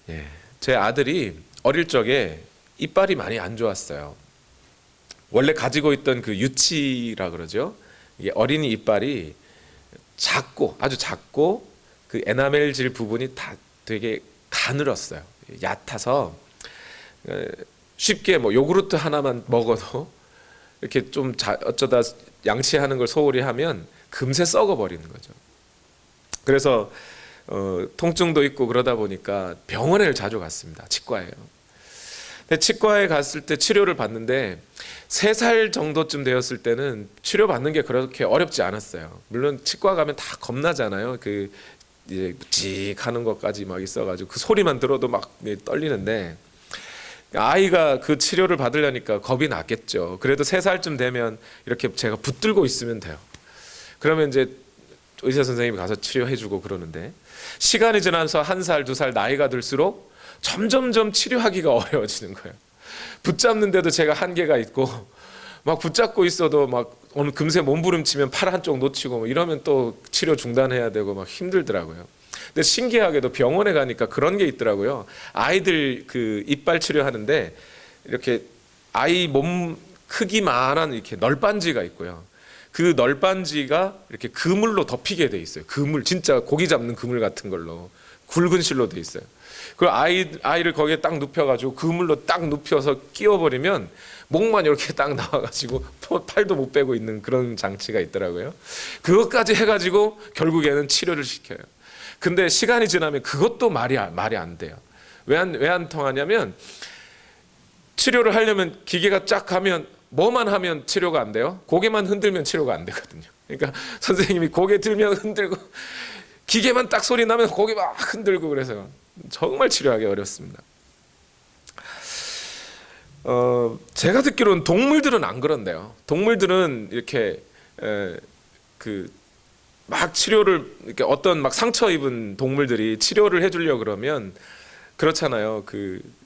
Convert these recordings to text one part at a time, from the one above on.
예, 제 아들이 어릴 적에 이빨이 많이 안 좋았어요. 원래 가지고 있던 그 유치라 그러죠. 이게 어린이 이빨이 작고 아주 작고 그 에나멜질 부분이 다 되게 가늘었어요. 얕아서 쉽게 뭐 요구르트 하나만 먹어도 이렇게 좀 어쩌다 양치하는 걸 소홀히 하면 금세 썩어버리는 거죠. 그래서 통증도 있고 그러다 보니까 병원에 자주 갔습니다. 치과에요. 근데 치과에 갔을 때 치료를 받는데 3살 정도쯤 되었을 때는 치료 받는 게 그렇게 어렵지 않았어요. 물론 치과 가면 다 겁나잖아요. 그 이제 묵직하는 것까지 막 있어가지고 그 소리만 들어도 막 떨리는데, 아이가 그 치료를 받으려니까 겁이 났겠죠. 그래도 3살쯤 되면 이렇게 제가 붙들고 있으면 돼요. 그러면 이제 의사 선생님이 가서 치료해주고 그러는데, 시간이 지나서 1살, 2살 나이가 들수록 점점점 치료하기가 어려워지는 거예요. 붙잡는데도 제가 한계가 있고, 막 붙잡고 있어도 막 어느 금세 몸부림치면 팔 한쪽 놓치고 뭐 이러면 또 치료 중단해야 되고 막 힘들더라고요. 근데 신기하게도 병원에 가니까 그런 게 있더라고요. 아이들 그 이빨 치료하는데 이렇게 아이 몸 크기만한 이렇게 널빤지가 있고요. 그 널빤지가 이렇게 그물로 덮이게 돼 있어요. 그물, 진짜 고기 잡는 그물 같은 걸로 굵은 실로 돼 있어요. 그 아이를 거기에 딱 눕혀가지고 그물로 딱 눕혀서 끼워버리면 목만 이렇게 딱 나와가지고 팔도 못 빼고 있는 그런 장치가 있더라고요. 그것까지 해가지고 결국에는 치료를 시켜요. 근데 시간이 지나면 그것도 말이 안 돼요. 왜 안 통하냐면, 치료를 하려면 기계가 쫙 가면 뭐만 하면 치료가 안 돼요? 고개만 흔들면 치료가 안 되거든요. 그러니까 선생님이 고개 들면 흔들고 기계만 딱 소리 나면 고개 막 흔들고, 그래서 정말 치료하기 어렵습니다. 제가 듣기로는 동물들은 안 그런데요. 동물들은 이렇게 막 치료를, 이렇게 어떤 막 상처 입은 동물들이 치료를 해주려 그러면 그렇잖아요.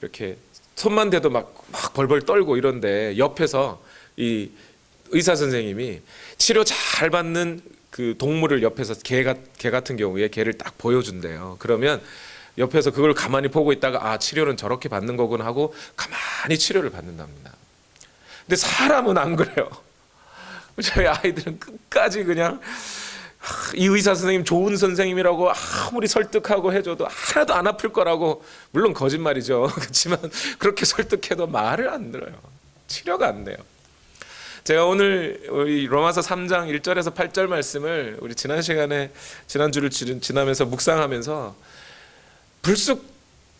이렇게 손만 대도 막 벌벌 떨고 이런데 옆에서 이 의사 선생님이 치료 잘 받는 그 동물을 옆에서 개 같은 경우에 개를 딱 보여준대요. 그러면 옆에서 그걸 가만히 보고 있다가 치료는 저렇게 받는 거구나 하고 가만히 치료를 받는답니다. 근데 사람은 안 그래요. 저희 아이들은 끝까지 그냥 이 의사 선생님 좋은 선생님이라고 아무리 설득하고 해줘도 하나도 안 아플 거라고, 물론 거짓말이죠. 그렇지만 그렇게 설득해도 말을 안 들어요. 치료가 안 돼요. 제가 오늘 우리 로마서 3장 1절에서 8절 말씀을 우리 지난주를 지나면서 묵상하면서 불쑥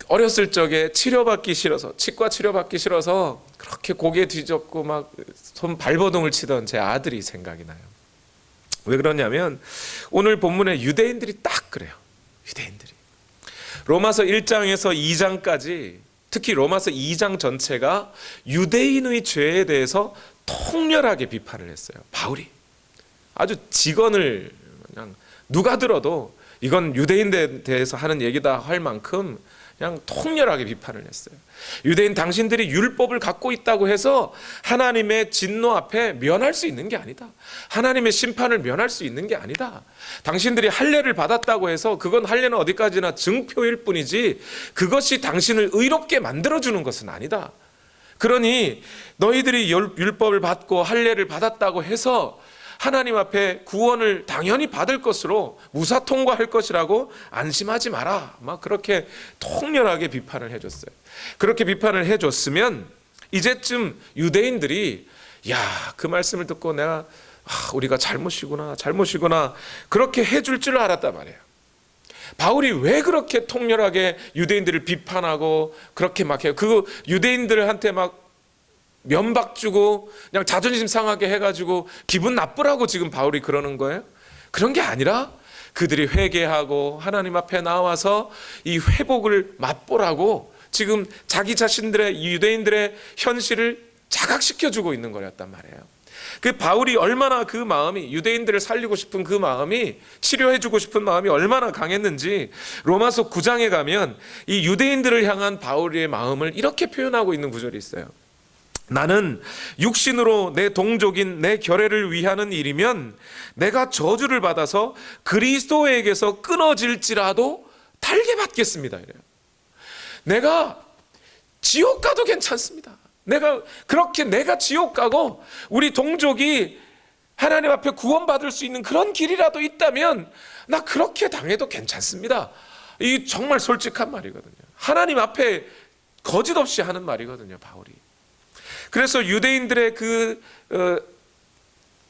어렸을 적에 치료받기 싫어서, 치과 치료받기 싫어서 그렇게 고개 뒤집고 막 손 발버둥을 치던 제 아들이 생각이 나요. 왜 그러냐면 오늘 본문에 유대인들이 딱 그래요. 유대인들이 로마서 1장에서 2장까지, 특히 로마서 2장 전체가 유대인의 죄에 대해서 통렬하게 비판을 했어요. 바울이 아주 직언을 그냥 누가 들어도 이건 유대인에 대해서 하는 얘기다 할 만큼 그냥 통렬하게 비판을 했어요. 유대인 당신들이 율법을 갖고 있다고 해서 하나님의 진노 앞에 면할 수 있는 게 아니다. 하나님의 심판을 면할 수 있는 게 아니다. 당신들이 할례를 받았다고 해서 그건 할례는 어디까지나 증표일 뿐이지 그것이 당신을 의롭게 만들어주는 것은 아니다. 그러니 너희들이 율법을 받고 할례를 받았다고 해서 하나님 앞에 구원을 당연히 받을 것으로 무사 통과할 것이라고 안심하지 마라. 막 그렇게 통렬하게 비판을 해줬어요. 그렇게 비판을 해줬으면 이제쯤 유대인들이 그 말씀을 듣고 내가 우리가 잘못이구나 그렇게 해줄 줄 알았단 말이에요. 바울이 왜 그렇게 통렬하게 유대인들을 비판하고 그렇게 막 해요? 그 유대인들한테 막 면박 주고 그냥 자존심 상하게 해가지고 기분 나쁘라고 지금 바울이 그러는 거예요? 그런 게 아니라 그들이 회개하고 하나님 앞에 나와서 이 회복을 맛보라고 지금 자기 자신들의, 유대인들의 현실을 자각시켜주고 있는 거였단 말이에요. 그 바울이 얼마나 그 마음이, 유대인들을 살리고 싶은 그 마음이, 치료해주고 싶은 마음이 얼마나 강했는지 로마서 9장에 가면 이 유대인들을 향한 바울의 마음을 이렇게 표현하고 있는 구절이 있어요. 나는 육신으로 내 동족인 내 결애를 위하는 일이면 내가 저주를 받아서 그리스도에게서 끊어질지라도 달게 받겠습니다. 이래요. 내가 지옥 가도 괜찮습니다. 내가 지옥 가고 우리 동족이 하나님 앞에 구원받을 수 있는 그런 길이라도 있다면 나 그렇게 당해도 괜찮습니다. 이 정말 솔직한 말이거든요. 하나님 앞에 거짓 없이 하는 말이거든요, 바울이. 그래서 유대인들의 그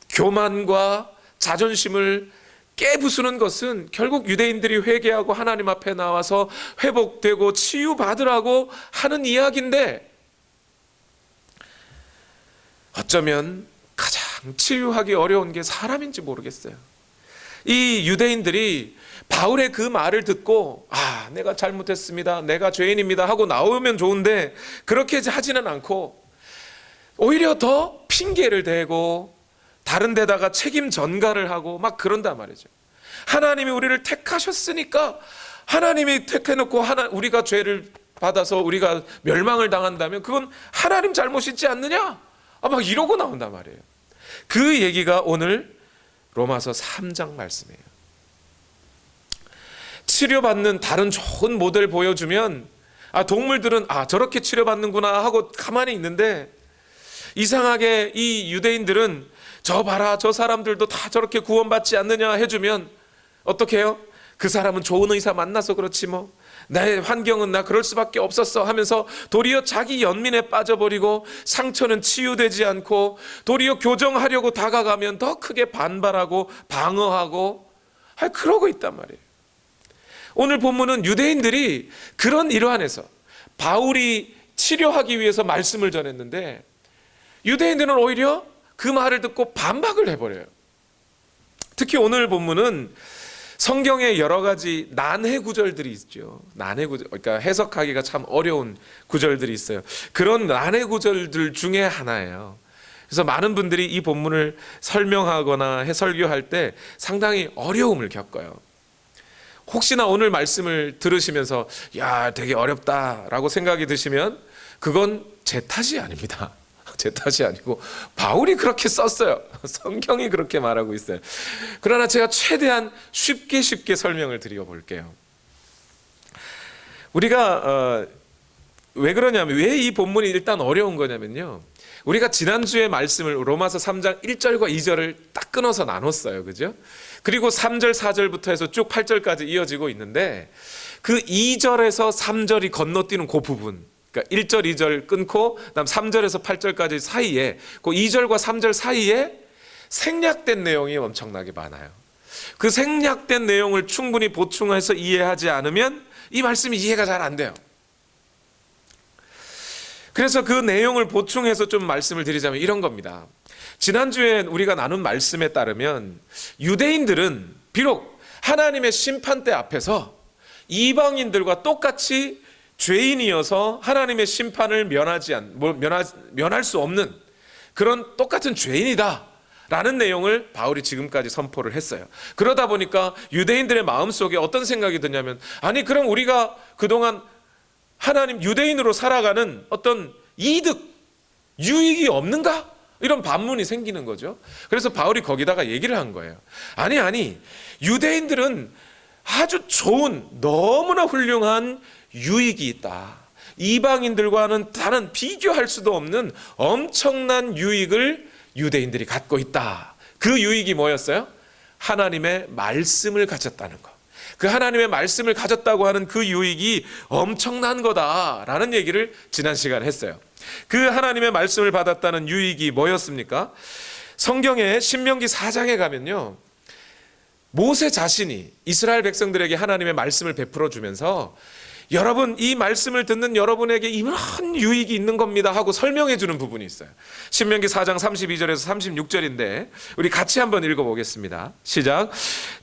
교만과 자존심을 깨부수는 것은 결국 유대인들이 회개하고 하나님 앞에 나와서 회복되고 치유받으라고 하는 이야기인데, 어쩌면 가장 치유하기 어려운 게 사람인지 모르겠어요. 이 유대인들이 바울의 그 말을 듣고 내가 잘못했습니다, 내가 죄인입니다 하고 나오면 좋은데 그렇게 하지는 않고 오히려 더 핑계를 대고 다른 데다가 책임 전가를 하고 막 그런단 말이죠. 하나님이 우리를 택하셨으니까, 하나님이 택해놓고 우리가 죄를 받아서 우리가 멸망을 당한다면 그건 하나님 잘못이지 않느냐, 막 이러고 나온단 말이에요. 그 얘기가 오늘 로마서 3장 말씀이에요. 치료받는 다른 좋은 모델 보여주면 동물들은 저렇게 치료받는구나 하고 가만히 있는데, 이상하게 이 유대인들은 저 봐라, 저 사람들도 다 저렇게 구원받지 않느냐 해주면 어떻게 해요? 그 사람은 좋은 의사 만나서 그렇지 뭐, 나의 환경은 나 그럴 수밖에 없었어 하면서 도리어 자기 연민에 빠져버리고 상처는 치유되지 않고 도리어 교정하려고 다가가면 더 크게 반발하고 방어하고 그러고 있단 말이에요. 오늘 본문은 유대인들이 그런 일환에서 바울이 치료하기 위해서 말씀을 전했는데, 유대인들은 오히려 그 말을 듣고 반박을 해버려요. 특히 오늘 본문은 성경에 여러 가지 난해 구절들이 있죠. 난해 구절, 그러니까 해석하기가 참 어려운 구절들이 있어요. 그런 난해 구절들 중에 하나예요. 그래서 많은 분들이 이 본문을 설명하거나 설교할 때 상당히 어려움을 겪어요. 혹시나 오늘 말씀을 들으시면서 되게 어렵다라고 생각이 드시면 그건 제 탓이 아닙니다. 제 탓이 아니고 바울이 그렇게 썼어요. 성경이 그렇게 말하고 있어요. 그러나 제가 최대한 쉽게 설명을 드려볼게요. 우리가 왜 그러냐면, 왜 이 본문이 일단 어려운 거냐면요, 우리가 지난주에 말씀을 로마서 3장 1절과 2절을 딱 끊어서 나눴어요. 그죠? 그리고 3절 4절부터 해서 쭉 8절까지 이어지고 있는데, 그 2절에서 3절이 건너뛰는 그 부분, 그러니까 1절 2절 끊고 그다음 3절에서 8절까지 사이에, 그 2절과 3절 사이에 생략된 내용이 엄청나게 많아요. 그 생략된 내용을 충분히 보충해서 이해하지 않으면 이 말씀이 이해가 잘 안 돼요. 그래서 그 내용을 보충해서 좀 말씀을 드리자면 이런 겁니다. 지난주에 우리가 나눈 말씀에 따르면 유대인들은 비록 하나님의 심판대 앞에서 이방인들과 똑같이 죄인이어서 하나님의 심판을 면할 수 없는 그런 똑같은 죄인이다 라는 내용을 바울이 지금까지 선포를 했어요. 그러다 보니까 유대인들의 마음속에 어떤 생각이 드냐면, 그럼 우리가 그동안 하나님 유대인으로 살아가는 어떤 이득, 유익이 없는가? 이런 반문이 생기는 거죠. 그래서 바울이 거기다가 얘기를 한 거예요. 아니, 유대인들은 아주 좋은, 너무나 훌륭한 유익이 있다. 이방인들과는 다른 비교할 수도 없는 엄청난 유익을 유대인들이 갖고 있다. 그 유익이 뭐였어요? 하나님의 말씀을 가졌다는 것. 그 하나님의 말씀을 가졌다고 하는 그 유익이 엄청난 거다라는 얘기를 지난 시간에 했어요. 그 하나님의 말씀을 받았다는 유익이 뭐였습니까? 성경의 신명기 4장에 가면요, 모세 자신이 이스라엘 백성들에게 하나님의 말씀을 베풀어 주면서 여러분, 이 말씀을 듣는 여러분에게 이런 유익이 있는 겁니다 하고 설명해 주는 부분이 있어요. 신명기 4장 32절에서 36절인데 우리 같이 한번 읽어보겠습니다. 시작.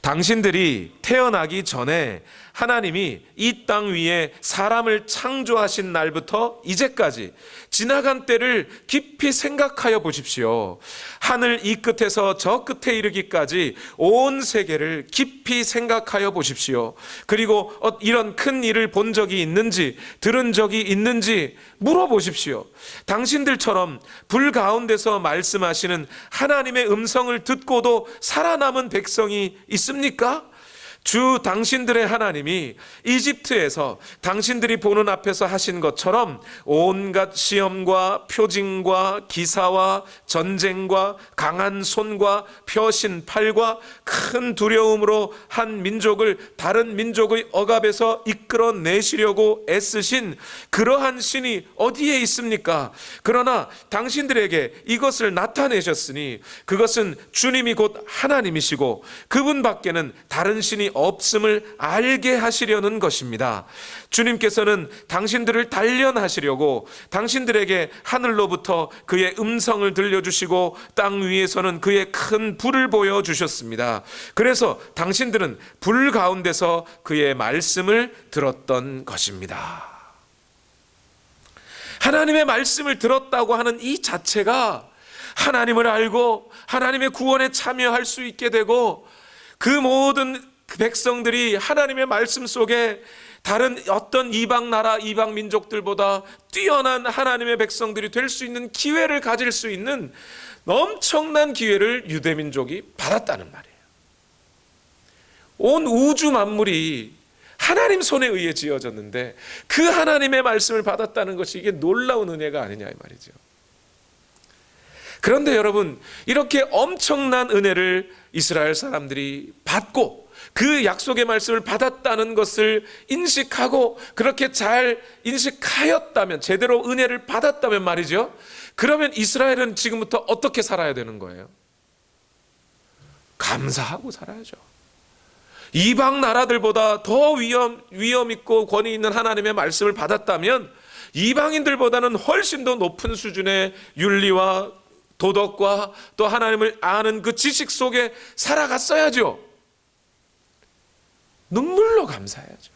당신들이 태어나기 전에 하나님이 이 땅 위에 사람을 창조하신 날부터 이제까지 지나간 때를 깊이 생각하여 보십시오. 하늘 이 끝에서 저 끝에 이르기까지 온 세계를 깊이 생각하여 보십시오. 그리고 이런 큰 일을 본 적이 있는지 들은 적이 있는지 물어보십시오. 당신들처럼 불 가운데서 말씀하시는 하나님의 음성을 듣고도 살아남은 백성이 있습니까? 주 당신들의 하나님이 이집트에서 당신들이 보는 앞에서 하신 것처럼 온갖 시험과 표징과 기사와 전쟁과 강한 손과 펴신 팔과 큰 두려움으로 한 민족을 다른 민족의 억압에서 이끌어내시려고 애쓰신 그러한 신이 어디에 있습니까? 그러나 당신들에게 이것을 나타내셨으니 그것은 주님이 곧 하나님이시고 그분 밖에는 다른 신이 없음을 알게 하시려는 것입니다. 주님께서는 당신들을 단련하시려고 당신들에게 하늘로부터 그의 음성을 들려주시고 땅 위에서는 그의 큰 불을 보여주셨습니다. 그래서 당신들은 불 가운데서 그의 말씀을 들었던 것입니다. 하나님의 말씀을 들었다고 하는 이 자체가 하나님을 알고 하나님의 구원에 참여할 수 있게 되고 그 모든 백성들이 하나님의 말씀 속에 다른 어떤 이방 나라, 이방 민족들보다 뛰어난 하나님의 백성들이 될 수 있는 기회를 가질 수 있는 엄청난 기회를 유대 민족이 받았다는 말이에요. 온 우주 만물이 하나님 손에 의해 지어졌는데 그 하나님의 말씀을 받았다는 것이 이게 놀라운 은혜가 아니냐 이 말이죠. 그런데 여러분, 이렇게 엄청난 은혜를 이스라엘 사람들이 받고 그 약속의 말씀을 받았다는 것을 인식하고 그렇게 잘 인식하였다면, 제대로 은혜를 받았다면 말이죠, 그러면 이스라엘은 지금부터 어떻게 살아야 되는 거예요? 감사하고 살아야죠. 이방 나라들보다 더 위엄 있고 권위 있는 하나님의 말씀을 받았다면 이방인들보다는 훨씬 더 높은 수준의 윤리와 도덕과 또 하나님을 아는 그 지식 속에 살아갔어야죠. 눈물로 감사해야죠.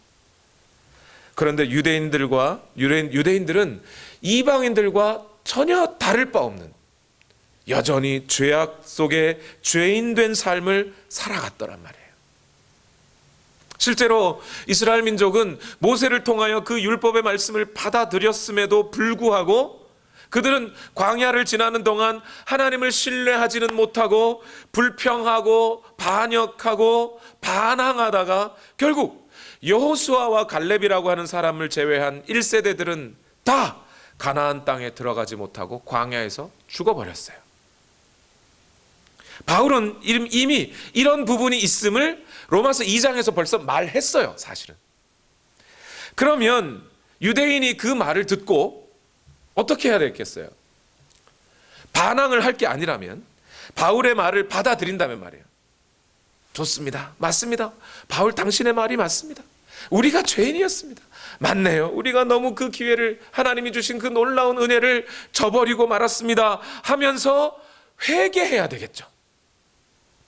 그런데 유대인들은 이방인들과 전혀 다를 바 없는 여전히 죄악 속에 죄인된 삶을 살아갔더란 말이에요. 실제로 이스라엘 민족은 모세를 통하여 그 율법의 말씀을 받아들였음에도 불구하고 그들은 광야를 지나는 동안 하나님을 신뢰하지는 못하고 불평하고 반역하고 반항하다가 결국 여호수아와 갈렙이라고 하는 사람을 제외한 1세대들은 다 가나안 땅에 들어가지 못하고 광야에서 죽어버렸어요. 바울은 이미 이런 부분이 있음을 로마서 2장에서 벌써 말했어요, 사실은. 그러면 유대인이 그 말을 듣고 어떻게 해야 되겠어요? 반항을 할 게 아니라면, 바울의 말을 받아들인다면 말이에요. 좋습니다. 맞습니다. 바울 당신의 말이 맞습니다. 우리가 죄인이었습니다. 맞네요. 우리가 너무 그 기회를, 하나님이 주신 그 놀라운 은혜를 저버리고 말았습니다 하면서 회개해야 되겠죠.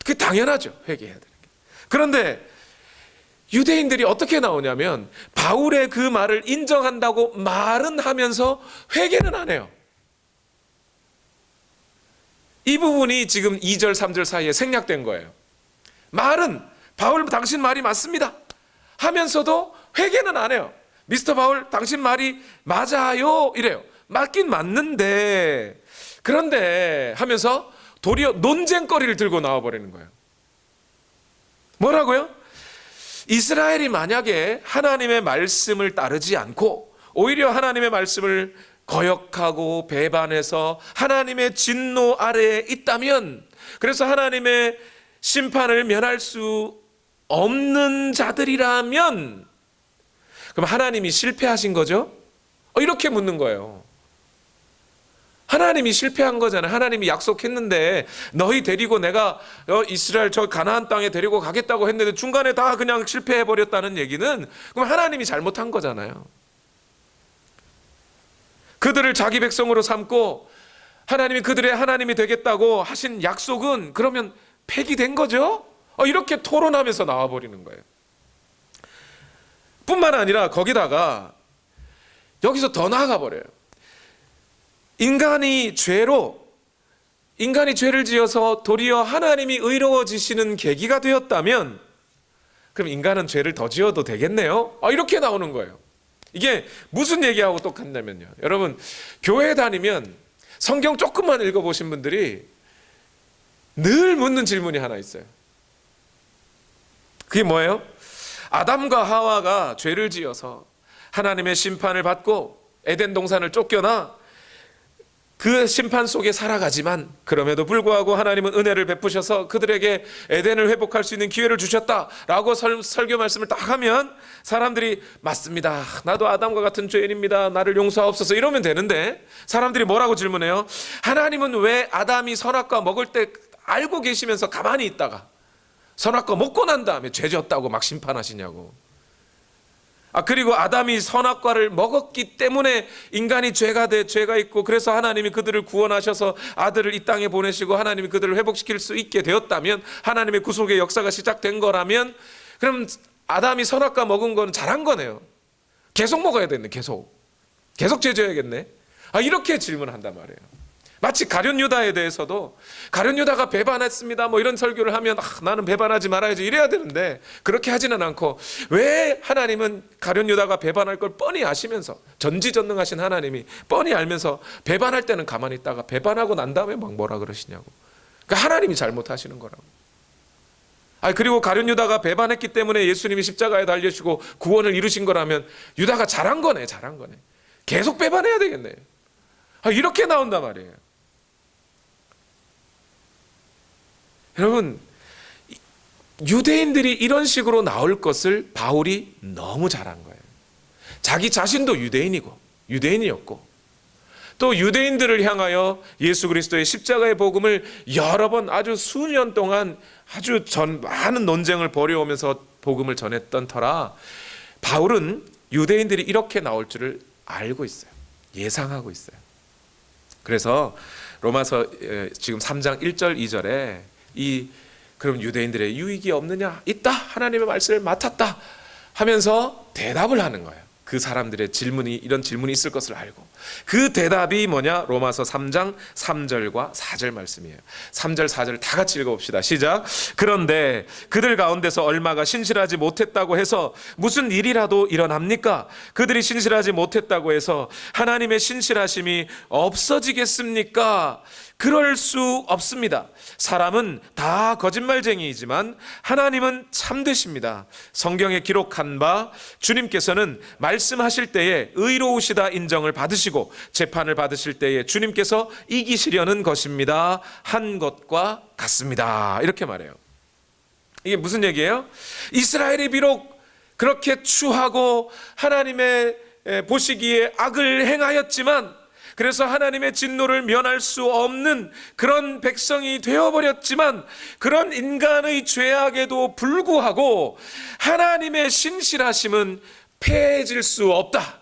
그게 당연하죠. 회개해야 되는 게. 그런데 유대인들이 어떻게 나오냐면 바울의 그 말을 인정한다고 말은 하면서 회개는 안 해요. 이 부분이 지금 2절 3절 사이에 생략된 거예요. 말은 바울 당신 말이 맞습니다 하면서도 회개는 안 해요. 미스터 바울 당신 말이 맞아요 이래요. 맞긴 맞는데, 그런데 하면서 도리어 논쟁거리를 들고 나와버리는 거예요. 뭐라고요? 이스라엘이 만약에 하나님의 말씀을 따르지 않고 오히려 하나님의 말씀을 거역하고 배반해서 하나님의 진노 아래에 있다면, 그래서 하나님의 심판을 면할 수 없는 자들이라면 그럼 하나님이 실패하신 거죠? 이렇게 묻는 거예요. 하나님이 실패한 거잖아요. 하나님이 약속했는데 너희 데리고 내가 이스라엘 저 가나안 땅에 데리고 가겠다고 했는데 중간에 다 그냥 실패해버렸다는 얘기는 그럼 하나님이 잘못한 거잖아요. 그들을 자기 백성으로 삼고 하나님이 그들의 하나님이 되겠다고 하신 약속은 그러면 폐기된 거죠? 이렇게 토론하면서 나와버리는 거예요. 뿐만 아니라 거기다가 여기서 더 나아가 버려요. 인간이 죄를 지어서 도리어 하나님이 의로워지시는 계기가 되었다면 그럼 인간은 죄를 더 지어도 되겠네요? 이렇게 나오는 거예요. 이게 무슨 얘기하고 똑같냐면요, 여러분 교회 다니면 성경 조금만 읽어보신 분들이 늘 묻는 질문이 하나 있어요. 그게 뭐예요? 아담과 하와가 죄를 지어서 하나님의 심판을 받고 에덴 동산을 쫓겨나 그 심판 속에 살아가지만, 그럼에도 불구하고 하나님은 은혜를 베푸셔서 그들에게 에덴을 회복할 수 있는 기회를 주셨다라고 설교 말씀을 딱 하면 사람들이 맞습니다, 나도 아담과 같은 죄인입니다, 나를 용서하옵소서, 이러면 되는데, 사람들이 뭐라고 질문해요? 하나님은 왜 아담이 선악과 먹을 때 알고 계시면서 가만히 있다가 선악과 먹고 난 다음에 죄 졌다고 막 심판하시냐고. 그리고 아담이 선악과를 먹었기 때문에 인간이 죄가 있고, 그래서 하나님이 그들을 구원하셔서 아들을 이 땅에 보내시고 하나님이 그들을 회복시킬 수 있게 되었다면, 하나님의 구속의 역사가 시작된 거라면, 그럼 아담이 선악과 먹은 건 잘한 거네요. 계속 먹어야 되겠네. 계속 죄 져야겠네. 이렇게 질문한단 말이에요. 마치 가룟 유다에 대해서도, 가룟 유다가 배반했습니다 뭐 이런 설교를 하면 나는 배반하지 말아야지 이래야 되는데, 그렇게 하지는 않고, 왜 하나님은 가룟 유다가 배반할 걸 뻔히 아시면서, 전지전능하신 하나님이 뻔히 알면서 배반할 때는 가만히 있다가 배반하고 난 다음에 막 뭐라 그러시냐고. 그러니까 하나님이 잘못하시는 거라고. 그리고 가룟 유다가 배반했기 때문에 예수님이 십자가에 달리시고 구원을 이루신 거라면 유다가 잘한 거네. 계속 배반해야 되겠네. 이렇게 나온단 말이에요. 여러분, 유대인들이 이런 식으로 나올 것을 바울이 너무 잘한 거예요. 자기 자신도 유대인이었고, 또 유대인들을 향하여 예수 그리스도의 십자가의 복음을 여러 번, 아주 수년 동안 아주 많은 논쟁을 벌여오면서 복음을 전했던 터라, 바울은 유대인들이 이렇게 나올 줄을 알고 있어요. 예상하고 있어요. 그래서 로마서 지금 3장 1절 2절에 그럼 유대인들의 유익이 없느냐? 있다. 하나님의 말씀을 맡았다 하면서 대답을 하는 거예요. 그 사람들의 이런 질문이 있을 것을 알고, 그 대답이 뭐냐? 로마서 3장 3절과 4절 말씀이에요. 3절 4절 다 같이 읽어봅시다. 시작. 그런데 그들 가운데서 얼마가 신실하지 못했다고 해서 무슨 일이라도 일어납니까? 그들이 신실하지 못했다고 해서 하나님의 신실하심이 없어지겠습니까? 그럴 수 없습니다. 사람은 다 거짓말쟁이이지만 하나님은 참되십니다. 성경에 기록한 바 주님께서는 말씀하실 때에 의로우시다 인정을 받으시고 재판을 받으실 때에 주님께서 이기시려는 것입니다 한 것과 같습니다. 이렇게 말해요. 이게 무슨 얘기예요? 이스라엘이 비록 그렇게 추하고 하나님의 보시기에 악을 행하였지만, 그래서 하나님의 진노를 면할 수 없는 그런 백성이 되어버렸지만, 그런 인간의 죄악에도 불구하고 하나님의 신실하심은 패해질 수 없다.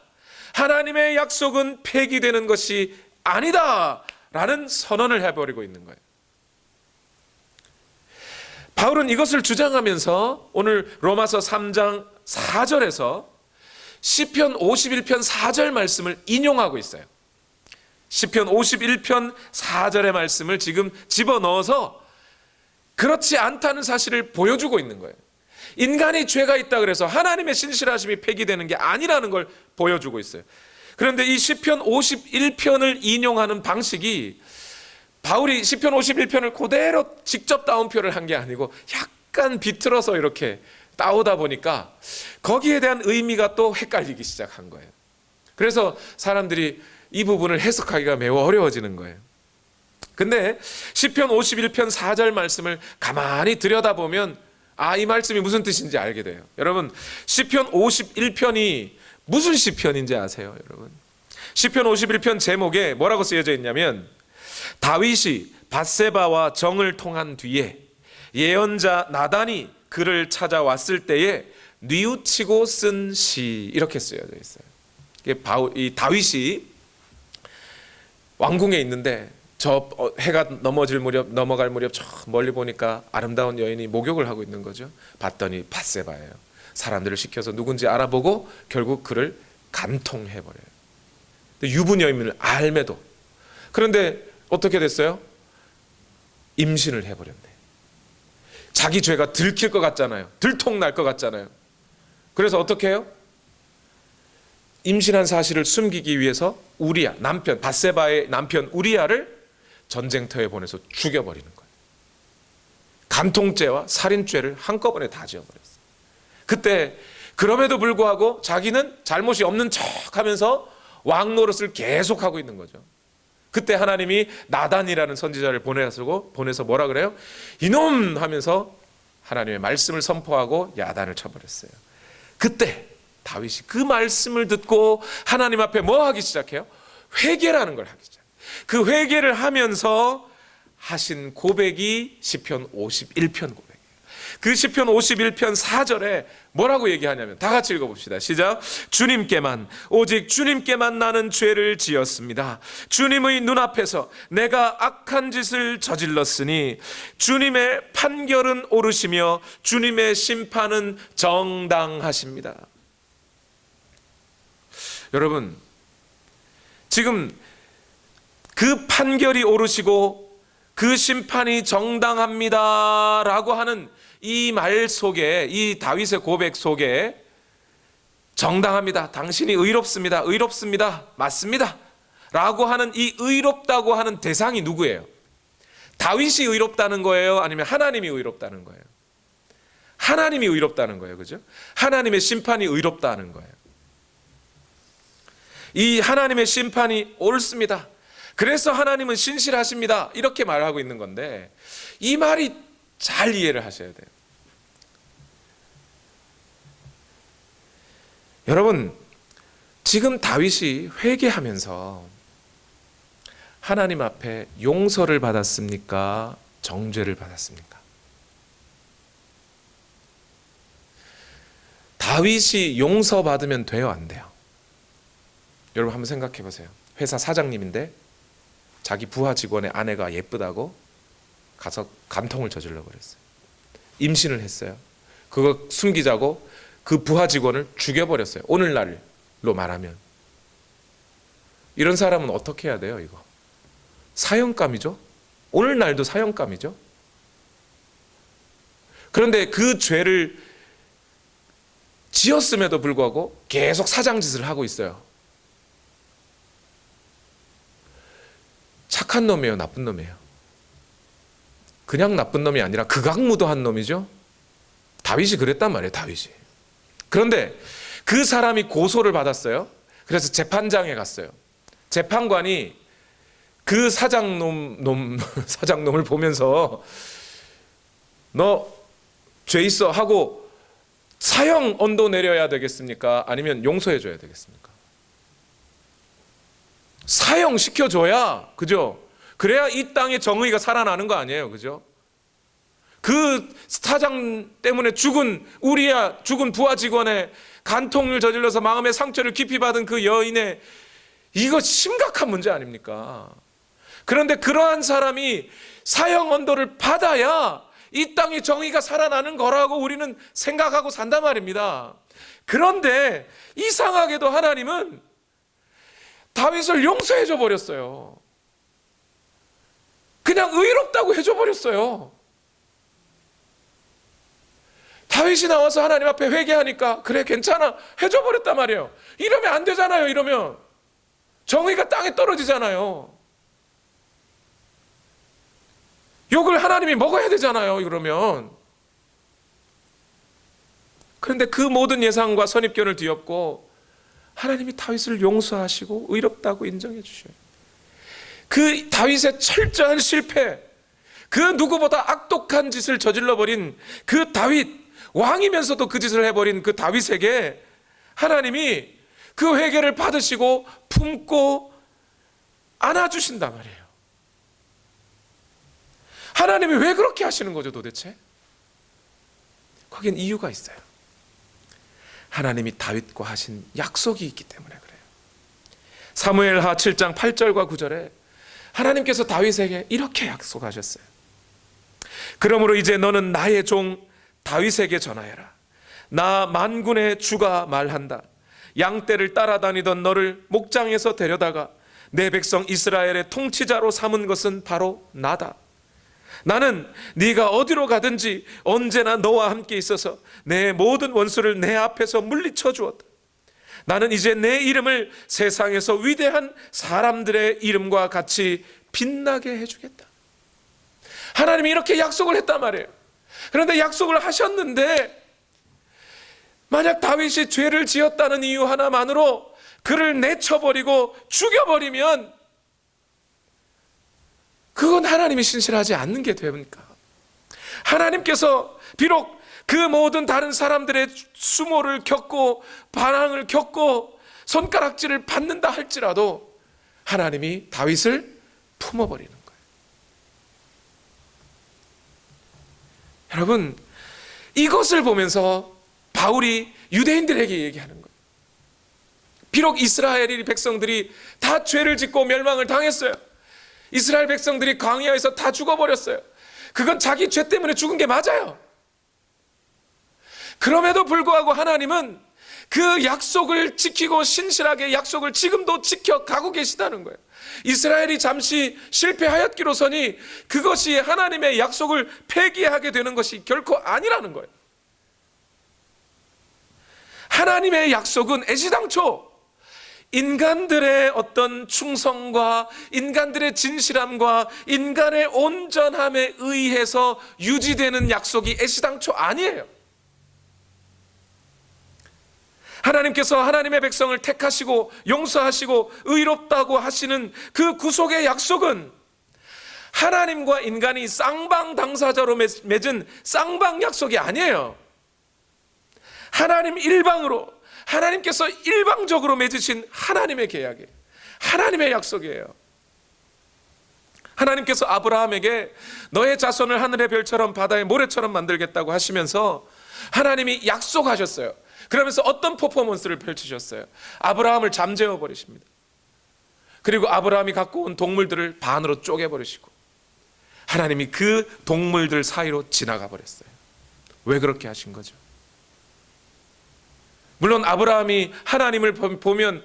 하나님의 약속은 폐기되는 것이 아니다 라는 선언을 해버리고 있는 거예요. 바울은 이것을 주장하면서 오늘 로마서 3장 4절에서 시편 51편 4절 말씀을 인용하고 있어요. 시편 51편 4절의 말씀을 지금 집어넣어서 그렇지 않다는 사실을 보여주고 있는 거예요. 인간이 죄가 있다 그래서 하나님의 신실하심이 폐기되는 게 아니라는 걸 보여주고 있어요. 그런데 이 시편 51편을 인용하는 방식이, 바울이 시편 51편을 그대로 직접 따옴표를 한 게 아니고 약간 비틀어서 이렇게 따오다 보니까 거기에 대한 의미가 또 헷갈리기 시작한 거예요. 그래서 사람들이 이 부분을 해석하기가 매우 어려워지는 거예요. 근데 시편 51편 4절 말씀을 가만히 들여다보면 이 말씀이 무슨 뜻인지 알게 돼요. 여러분, 시편 51편이 무슨 시편인지 아세요, 여러분? 시편 51편 제목에 뭐라고 쓰여져 있냐면, 다윗이 밧세바와 정을 통한 뒤에 예언자 나단이 그를 찾아왔을 때에 뉘우치고 쓴 시, 이렇게 쓰여져 있어요. 이 다윗이 왕궁에 있는데 해가 넘어갈 무렵 저 멀리 보니까 아름다운 여인이 목욕을 하고 있는 거죠. 봤더니 밧세바예요. 사람들을 시켜서 누군지 알아보고 결국 그를 간통해버려요. 유부녀임을 알매도. 그런데 어떻게 됐어요? 임신을 해버렸네. 자기 죄가 들킬 것 같잖아요. 들통날 것 같잖아요. 그래서 어떻게 해요? 임신한 사실을 숨기기 위해서 우리야, 남편, 밧세바의 남편 우리야를 전쟁터에 보내서 죽여버리는 거예요. 간통죄와 살인죄를 한꺼번에 다 지어버렸어요. 그때 그럼에도 불구하고 자기는 잘못이 없는 척하면서 왕 노릇을 계속하고 있는 거죠. 그때 하나님이 나단이라는 선지자를 보내서 뭐라 그래요? 이놈 하면서 하나님의 말씀을 선포하고 야단을 쳐버렸어요. 그때 다윗이 그 말씀을 듣고 하나님 앞에 뭐 하기 시작해요? 회개라는 걸 하기 시작해요. 그 회개를 하면서 하신 고백이 시편 51편 고백이에요. 그 시편 51편 4절에 뭐라고 얘기하냐면, 다 같이 읽어봅시다. 시작. 주님께만, 오직 주님께만 나는 죄를 지었습니다. 주님의 눈앞에서 내가 악한 짓을 저질렀으니 주님의 판결은 옳으시며 주님의 심판은 정당하십니다. 여러분, 지금 그 판결이 옳으시고 그 심판이 정당합니다 라고 하는 이 말 속에, 이 다윗의 고백 속에 정당합니다, 당신이 의롭습니다, 의롭습니다, 맞습니다 라고 하는 이 의롭다고 하는 대상이 누구예요? 다윗이 의롭다는 거예요? 아니면 하나님이 의롭다는 거예요? 하나님이 의롭다는 거예요. 그죠? 하나님의 심판이 의롭다는 거예요. 이 하나님의 심판이 옳습니다, 그래서 하나님은 신실하십니다, 이렇게 말하고 있는 건데, 이 말이 잘 이해를 하셔야 돼요. 여러분, 지금 다윗이 회개하면서 하나님 앞에 용서를 받았습니까? 정죄를 받았습니까? 다윗이 용서받으면 돼요, 안 돼요? 여러분 한번 생각해 보세요. 회사 사장님인데 자기 부하 직원의 아내가 예쁘다고 가서 간통을 저질러 버렸어요. 임신을 했어요. 그거 숨기자고 그 부하 직원을 죽여버렸어요. 오늘날로 말하면. 이런 사람은 어떻게 해야 돼요? 이거 사형감이죠. 오늘날도 사형감이죠. 그런데 그 죄를 지었음에도 불구하고 계속 사장짓을 하고 있어요. 착한 놈이에요, 나쁜 놈이에요? 그냥 나쁜 놈이 아니라 극악무도한 놈이죠. 다윗이 그랬단 말이에요, 다윗이. 그런데 그 사람이 고소를 받았어요. 그래서 재판장에 갔어요. 재판관이 그 사장놈을 보면서 너 죄 있어 하고 사형 언도 내려야 되겠습니까? 아니면 용서해 줘야 되겠습니까? 사형 시켜줘야, 그죠? 그래야 이 땅에 정의가 살아나는 거 아니에요, 그죠? 그 사장 때문에 죽은 부하 직원의 간통을 저질러서 마음의 상처를 깊이 받은 그 여인의, 이거 심각한 문제 아닙니까? 그런데 그러한 사람이 사형 언도를 받아야 이 땅에 정의가 살아나는 거라고 우리는 생각하고 산단 말입니다. 그런데 이상하게도 하나님은 다윗을 용서해 줘 버렸어요. 그냥 의롭다고 해줘 버렸어요. 다윗이 나와서 하나님 앞에 회개하니까 그래 괜찮아 해줘 버렸단 말이에요. 이러면 안 되잖아요. 이러면 정의가 땅에 떨어지잖아요. 욕을 하나님이 먹어야 되잖아요, 그러면. 그런데 그 모든 예상과 선입견을 뒤엎고 하나님이 다윗을 용서하시고 의롭다고 인정해 주셔요. 그 다윗의 철저한 실패, 그 누구보다 악독한 짓을 저질러버린 그 다윗, 왕이면서도 그 짓을 해버린 그 다윗에게 하나님이 그 회개를 받으시고 품고 안아주신단 말이에요. 하나님이 왜 그렇게 하시는 거죠, 도대체? 거긴 이유가 있어요. 하나님이 다윗과 하신 약속이 있기 때문에 그래요. 사무엘하 7장 8절과 9절에 하나님께서 다윗에게 이렇게 약속하셨어요. 그러므로 이제 너는 나의 종 다윗에게 전하여라. 나 만군의 주가 말한다. 양떼를 따라다니던 너를 목장에서 데려다가 내 백성 이스라엘의 통치자로 삼은 것은 바로 나다. 나는 네가 어디로 가든지 언제나 너와 함께 있어서 내 모든 원수를 내 앞에서 물리쳐 주었다. 나는 이제 내 이름을 세상에서 위대한 사람들의 이름과 같이 빛나게 해주겠다. 하나님이 이렇게 약속을 했단 말이에요. 그런데 약속을 하셨는데 만약 다윗이 죄를 지었다는 이유 하나만으로 그를 내쳐버리고 죽여버리면 그건 하나님이 신실하지 않는 게 됩니까? 하나님께서 비록 그 모든 다른 사람들의 수모를 겪고 반항을 겪고 손가락질을 받는다 할지라도 하나님이 다윗을 품어버리는 거예요. 여러분, 이것을 보면서 바울이 유대인들에게 얘기하는 거예요. 비록 이스라엘 백성들이 다 죄를 짓고 멸망을 당했어요. 이스라엘 백성들이 광야에서 다 죽어버렸어요. 그건 자기 죄 때문에 죽은 게 맞아요. 그럼에도 불구하고 하나님은 그 약속을 지키고 신실하게 약속을 지금도 지켜가고 계시다는 거예요. 이스라엘이 잠시 실패하였기로서니 그것이 하나님의 약속을 폐기하게 되는 것이 결코 아니라는 거예요. 하나님의 약속은 애시당초 인간들의 어떤 충성과 인간들의 진실함과 인간의 온전함에 의해서 유지되는 약속이 애시당초 아니에요. 하나님께서 하나님의 백성을 택하시고 용서하시고 의롭다고 하시는 그 구속의 약속은 하나님과 인간이 쌍방 당사자로 맺은 쌍방 약속이 아니에요. 하나님 일방으로, 하나님께서 일방적으로 맺으신 하나님의 계약이에요. 하나님의 약속이에요. 하나님께서 아브라함에게 너의 자손을 하늘의 별처럼 바다의 모래처럼 만들겠다고 하시면서 하나님이 약속하셨어요. 그러면서 어떤 퍼포먼스를 펼치셨어요? 아브라함을 잠재워 버리십니다. 그리고 아브라함이 갖고 온 동물들을 반으로 쪼개버리시고 하나님이 그 동물들 사이로 지나가 버렸어요. 왜 그렇게 하신 거죠? 물론 아브라함이 하나님을 보면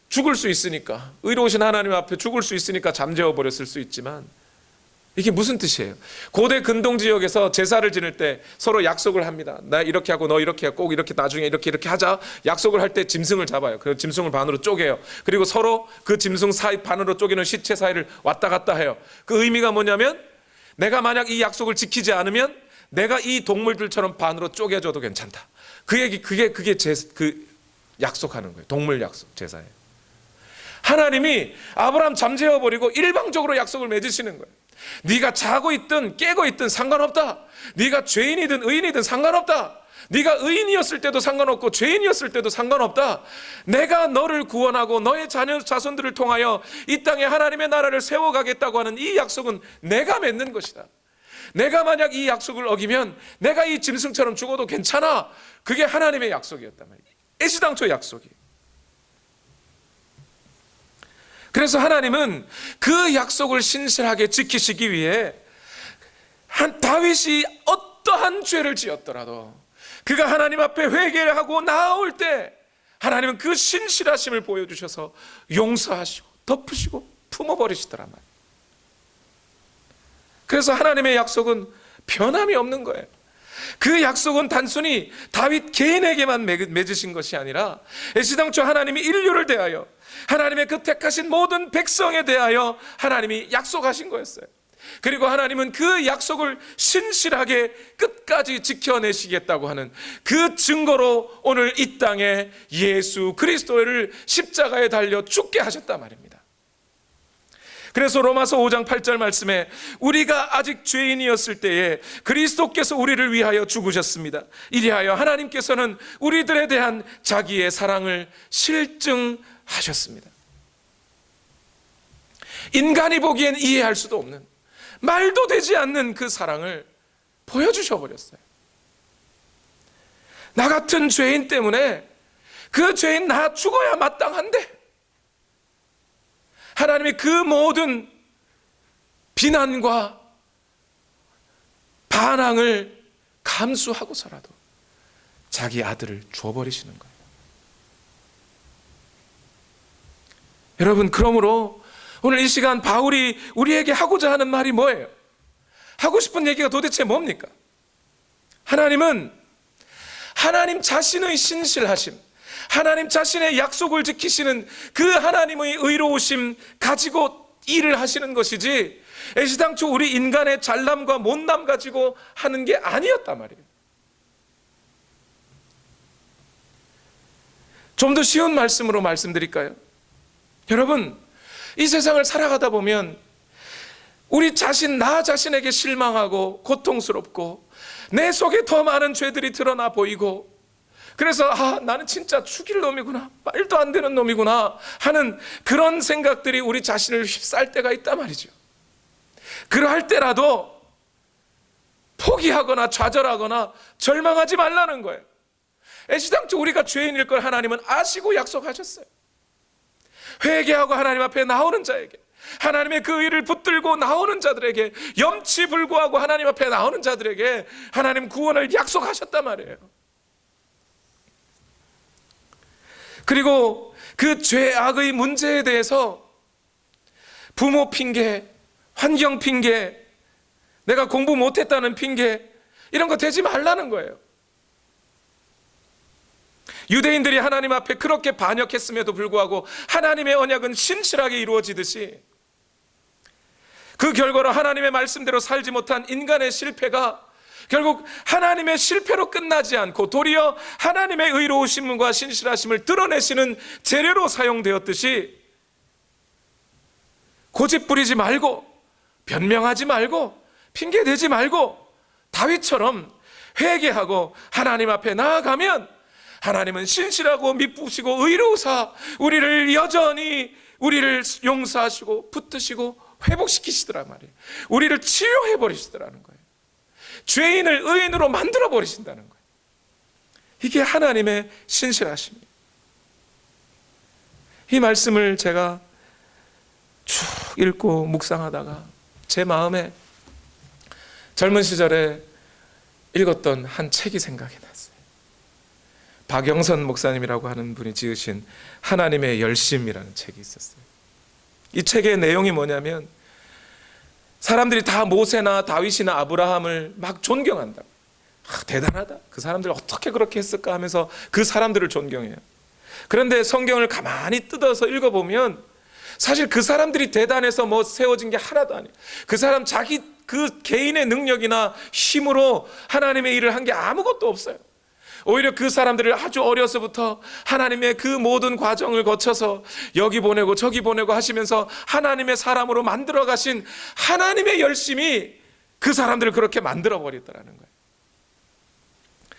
죽을 수 있으니까, 의로우신 하나님 앞에 죽을 수 있으니까 잠재워 버렸을 수 있지만 이게 무슨 뜻이에요? 고대 근동 지역에서 제사를 지낼 때 서로 약속을 합니다. 나 이렇게 하고 너 이렇게 하고 꼭 이렇게 나중에 이렇게 하자. 약속을 할 때 짐승을 잡아요. 그 짐승을 반으로 쪼개요. 그리고 서로 그 짐승 사이 반으로 쪼개는 시체 사이를 왔다 갔다 해요. 그 의미가 뭐냐면 내가 만약 이 약속을 지키지 않으면 내가 이 동물들처럼 반으로 쪼개져도 괜찮다. 그게 약속하는 거예요. 동물 약속, 제사예요. 하나님이 아브라함 잠재워 버리고 일방적으로 약속을 맺으시는 거예요. 네가 자고 있든 깨고 있든 상관없다. 네가 죄인이든 의인이든 상관없다. 네가 의인이었을 때도 상관없고 죄인이었을 때도 상관없다. 내가 너를 구원하고 너의 자손들을 통하여 이 땅에 하나님의 나라를 세워가겠다고 하는 이 약속은 내가 맺는 것이다. 내가 만약 이 약속을 어기면 내가 이 짐승처럼 죽어도 괜찮아. 그게 하나님의 약속이었단 말이에요. 애시당초 약속이. 그래서 하나님은 그 약속을 신실하게 지키시기 위해 다윗이 어떠한 죄를 지었더라도 그가 하나님 앞에 회개를 하고 나아올 때 하나님은 그 신실하심을 보여주셔서 용서하시고 덮으시고 품어버리시더란 말이에요. 그래서 하나님의 약속은 변함이 없는 거예요. 그 약속은 단순히 다윗 개인에게만 맺으신 것이 아니라 애시당초 하나님이 인류를 대하여 하나님의 그 택하신 모든 백성에 대하여 하나님이 약속하신 거였어요. 그리고 하나님은 그 약속을 신실하게 끝까지 지켜내시겠다고 하는 그 증거로 오늘 이 땅에 예수 그리스도를 십자가에 달려 죽게 하셨단 말입니다. 그래서 로마서 5장 8절 말씀에 우리가 아직 죄인이었을 때에 그리스도께서 우리를 위하여 죽으셨습니다. 이리하여 하나님께서는 우리들에 대한 자기의 사랑을 실증하셨습니다. 인간이 보기엔 이해할 수도 없는, 말도 되지 않는 그 사랑을 보여주셔 버렸어요. 나 같은 죄인 때문에 그 죄인 나 죽어야 마땅한데 하나님의 그 모든 비난과 반항을 감수하고서라도 자기 아들을 줘버리시는 거예요. 여러분, 그러므로 오늘 이 시간 바울이 우리에게 하고자 하는 말이 뭐예요? 하고 싶은 얘기가 도대체 뭡니까? 하나님은 하나님 자신의 신실하심, 하나님 자신의 약속을 지키시는 그 하나님의 의로우심 가지고 일을 하시는 것이지 애시당초 우리 인간의 잘남과 못남 가지고 하는 게 아니었단 말이에요. 좀 더 쉬운 말씀으로 말씀드릴까요? 여러분, 이 세상을 살아가다 보면 우리 자신, 나 자신에게 실망하고 고통스럽고 내 속에 더 많은 죄들이 드러나 보이고, 그래서 나는 진짜 죽일 놈이구나, 말도 안 되는 놈이구나 하는 그런 생각들이 우리 자신을 휩싸일 때가 있단 말이죠. 그러할 때라도 포기하거나 좌절하거나 절망하지 말라는 거예요. 애시당초 우리가 죄인일 걸 하나님은 아시고 약속하셨어요. 회개하고 하나님 앞에 나오는 자에게, 하나님의 그 의를 붙들고 나오는 자들에게, 염치불구하고 하나님 앞에 나오는 자들에게 하나님 구원을 약속하셨단 말이에요. 그리고 그 죄악의 문제에 대해서 부모 핑계, 환경 핑계, 내가 공부 못했다는 핑계, 이런 거 대지 말라는 거예요. 유대인들이 하나님 앞에 그렇게 반역했음에도 불구하고 하나님의 언약은 신실하게 이루어지듯이, 그 결과로 하나님의 말씀대로 살지 못한 인간의 실패가 결국 하나님의 실패로 끝나지 않고 도리어 하나님의 의로우심과 신실하심을 드러내시는 재료로 사용되었듯이, 고집 부리지 말고 변명하지 말고 핑계대지 말고 다윗처럼 회개하고 하나님 앞에 나아가면 하나님은 신실하고 미쁘시고 의로우사 우리를 여전히 우리를 용서하시고 붙드시고 회복시키시더란 말이에요. 우리를 치유해 버리시더라는 거예요. 죄인을 의인으로 만들어 버리신다는 거예요. 이게 하나님의 신실하심이에요. 이 말씀을 제가 쭉 읽고 묵상하다가 제 마음에 젊은 시절에 읽었던 한 책이 생각이 났어요. 박영선 목사님이라고 하는 분이 지으신 하나님의 열심이라는 책이 있었어요. 이 책의 내용이 뭐냐면, 사람들이 다 모세나 다윗이나 아브라함을 막 존경한다. 대단하다, 그 사람들 어떻게 그렇게 했을까 하면서 그 사람들을 존경해요. 그런데 성경을 가만히 뜯어서 읽어보면 사실 그 사람들이 대단해서 뭐 세워진 게 하나도 아니에요. 그 사람 자기 그 개인의 능력이나 힘으로 하나님의 일을 한 게 아무것도 없어요. 오히려 그 사람들을 아주 어려서부터 하나님의 그 모든 과정을 거쳐서 여기 보내고 저기 보내고 하시면서 하나님의 사람으로 만들어 가신 하나님의 열심이 그 사람들을 그렇게 만들어 버렸다는 거예요.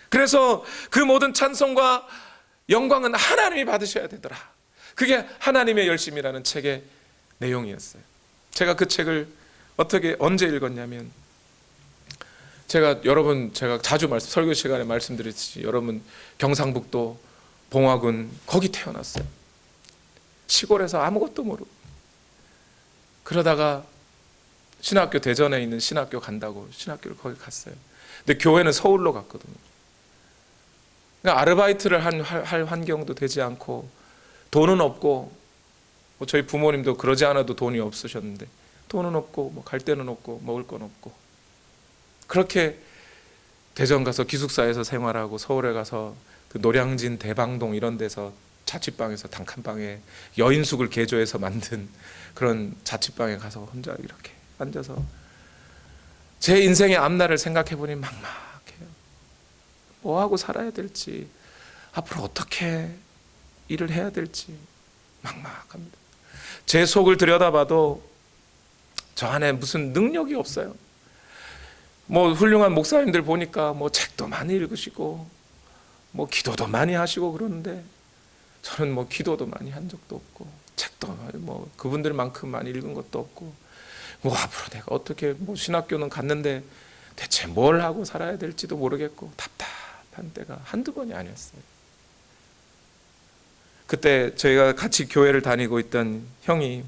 그래서 그 모든 찬송과 영광은 하나님이 받으셔야 되더라. 그게 하나님의 열심이라는 책의 내용이었어요. 제가 그 책을 언제 읽었냐면, 제가 자주 설교 시간에 말씀드렸듯이 여러분 경상북도 봉화군 거기 태어났어요. 시골에서 아무것도 모르고, 그러다가 신학교, 대전에 있는 신학교 간다고 신학교를 거기 갔어요. 근데 교회는 서울로 갔거든요. 그러니까 아르바이트를 할 환경도 되지 않고, 돈은 없고, 뭐 저희 부모님도 그러지 않아도 돈이 없으셨는데 돈은 없고, 뭐 갈 데는 없고, 먹을 건 없고, 그렇게 대전 가서 기숙사에서 생활하고, 서울에 가서 그 노량진 대방동 이런 데서 자취방에서 단칸방에 여인숙을 개조해서 만든 그런 자취방에 가서 혼자 이렇게 앉아서 제 인생의 앞날을 생각해 보니 막막해요. 뭐 하고 살아야 될지, 앞으로 어떻게 일을 해야 될지 막막합니다. 제 속을 들여다봐도 저 안에 무슨 능력이 없어요. 뭐 훌륭한 목사님들 보니까 뭐 책도 많이 읽으시고 뭐 기도도 많이 하시고 그러는데, 저는 뭐 기도도 많이 한 적도 없고 책도 뭐 그분들만큼 많이 읽은 것도 없고, 뭐 앞으로 내가 어떻게, 뭐 신학교는 갔는데 대체 뭘 하고 살아야 될지도 모르겠고 답답한 때가 한두 번이 아니었어요. 그때 저희가 같이 교회를 다니고 있던 형이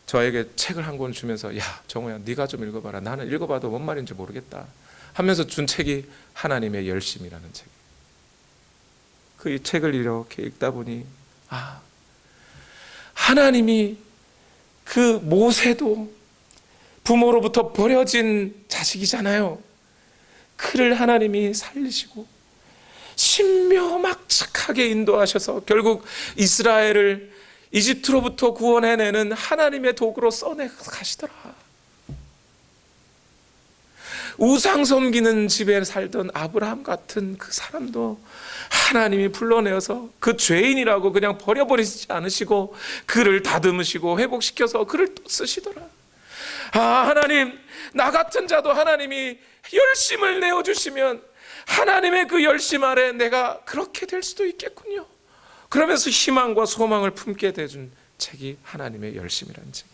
저에게 책을 한 권 주면서, 야 정우야, 네가 좀 읽어봐라, 나는 읽어봐도 뭔 말인지 모르겠다 하면서 준 책이 하나님의 열심이라는 책이에요. 그 책을 이렇게 읽다 보니, 하나님이 그 모세도 부모로부터 버려진 자식이잖아요. 그를 하나님이 살리시고 신묘막측하게 인도하셔서 결국 이스라엘을 이집트로부터 구원해내는 하나님의 도구로 써내 가시더라. 우상 섬기는 집에 살던 아브라함 같은 그 사람도 하나님이 불러내어서 그 죄인이라고 그냥 버려버리지 않으시고 그를 다듬으시고 회복시켜서 그를 또 쓰시더라. 하나님, 나 같은 자도 하나님이 열심을 내어주시면 하나님의 그 열심 아래 내가 그렇게 될 수도 있겠군요. 그러면서 희망과 소망을 품게 돼준 책이 하나님의 열심이라는 책.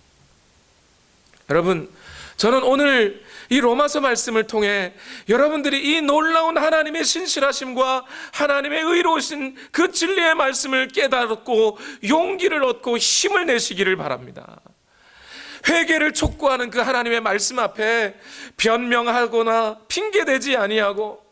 여러분, 저는 오늘 이 로마서 말씀을 통해 여러분들이 이 놀라운 하나님의 신실하심과 하나님의 의로우신 그 진리의 말씀을 깨닫고 용기를 얻고 힘을 내시기를 바랍니다. 회개를 촉구하는 그 하나님의 말씀 앞에 변명하거나 핑계대지 아니하고,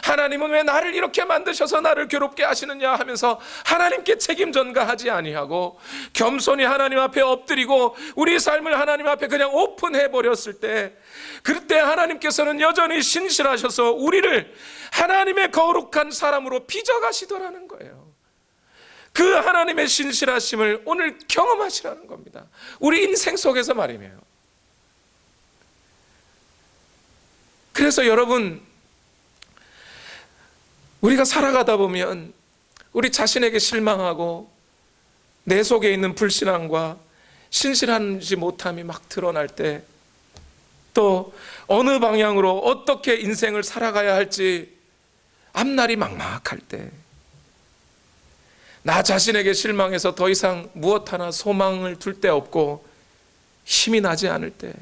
하나님은 왜 나를 이렇게 만드셔서 나를 괴롭게 하시느냐 하면서 하나님께 책임 전가하지 아니하고 겸손히 하나님 앞에 엎드리고 우리 삶을 하나님 앞에 그냥 오픈해 버렸을 때, 그때 하나님께서는 여전히 신실하셔서 우리를 하나님의 거룩한 사람으로 빚어가시더라는 거예요. 그 하나님의 신실하심을 오늘 경험하시라는 겁니다. 우리 인생 속에서 말이에요. 그래서 여러분, 우리가 살아가다 보면 우리 자신에게 실망하고 내 속에 있는 불신앙과 신실하지 못함이 막 드러날 때, 또 어느 방향으로 어떻게 인생을 살아가야 할지 앞날이 막막할 때, 나 자신에게 실망해서 더 이상 무엇 하나 소망을 둘 데 없고 힘이 나지 않을 때,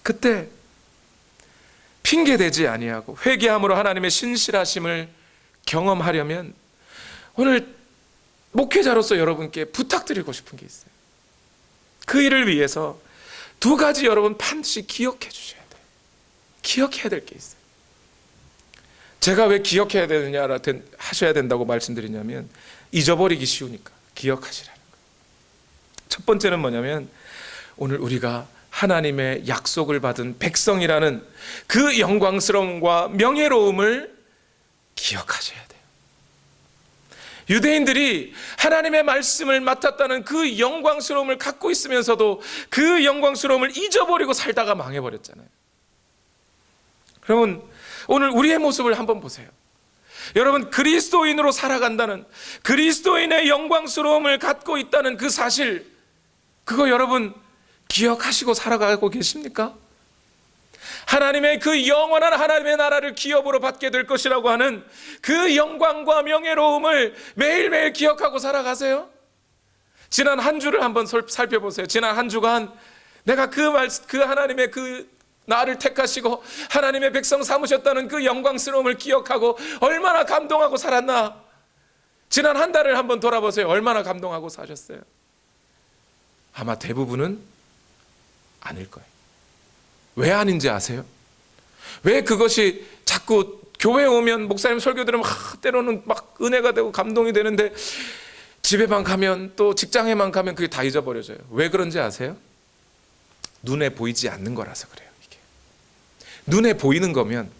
그때 핑계대지 아니하고 회개함으로 하나님의 신실하심을 경험하려면 오늘 목회자로서 여러분께 부탁드리고 싶은 게 있어요. 그 일을 위해서 두 가지 여러분 반드시 기억해 주셔야 돼요. 기억해야 될 게 있어요. 제가 왜 기억해야 되느냐 하셔야 된다고 말씀드리냐면, 잊어버리기 쉬우니까 기억하시라는 거예요. 첫 번째는 뭐냐면, 오늘 우리가 하나님의 약속을 받은 백성이라는 그 영광스러움과 명예로움을 기억하셔야 돼요. 유대인들이 하나님의 말씀을 맡았다는 그 영광스러움을 갖고 있으면서도 그 영광스러움을 잊어버리고 살다가 망해버렸잖아요. 여러분, 오늘 우리의 모습을 한번 보세요. 여러분, 그리스도인으로 살아간다는, 그리스도인의 영광스러움을 갖고 있다는 그 사실, 그거 여러분 기억하시고 살아가고 계십니까? 하나님의 그 영원한 하나님의 나라를 기업으로 받게 될 것이라고 하는 그 영광과 명예로움을 매일매일 기억하고 살아가세요? 지난 한 주를 한번 살펴보세요. 지난 한 주간 내가 그 하나님의 그 나를 택하시고 하나님의 백성 삼으셨다는 그 영광스러움을 기억하고 얼마나 감동하고 살았나? 지난 한 달을 한번 돌아보세요. 얼마나 감동하고 사셨어요? 아마 대부분은 아닐 거예요. 왜 아닌지 아세요? 왜 그것이 자꾸 교회에 오면 목사님 설교 들으면 때로는 막 은혜가 되고 감동이 되는데, 집에만 가면 또 직장에만 가면 그게 다 잊어버려져요. 왜 그런지 아세요? 눈에 보이지 않는 거라서 그래요. 이게 눈에 보이는 거면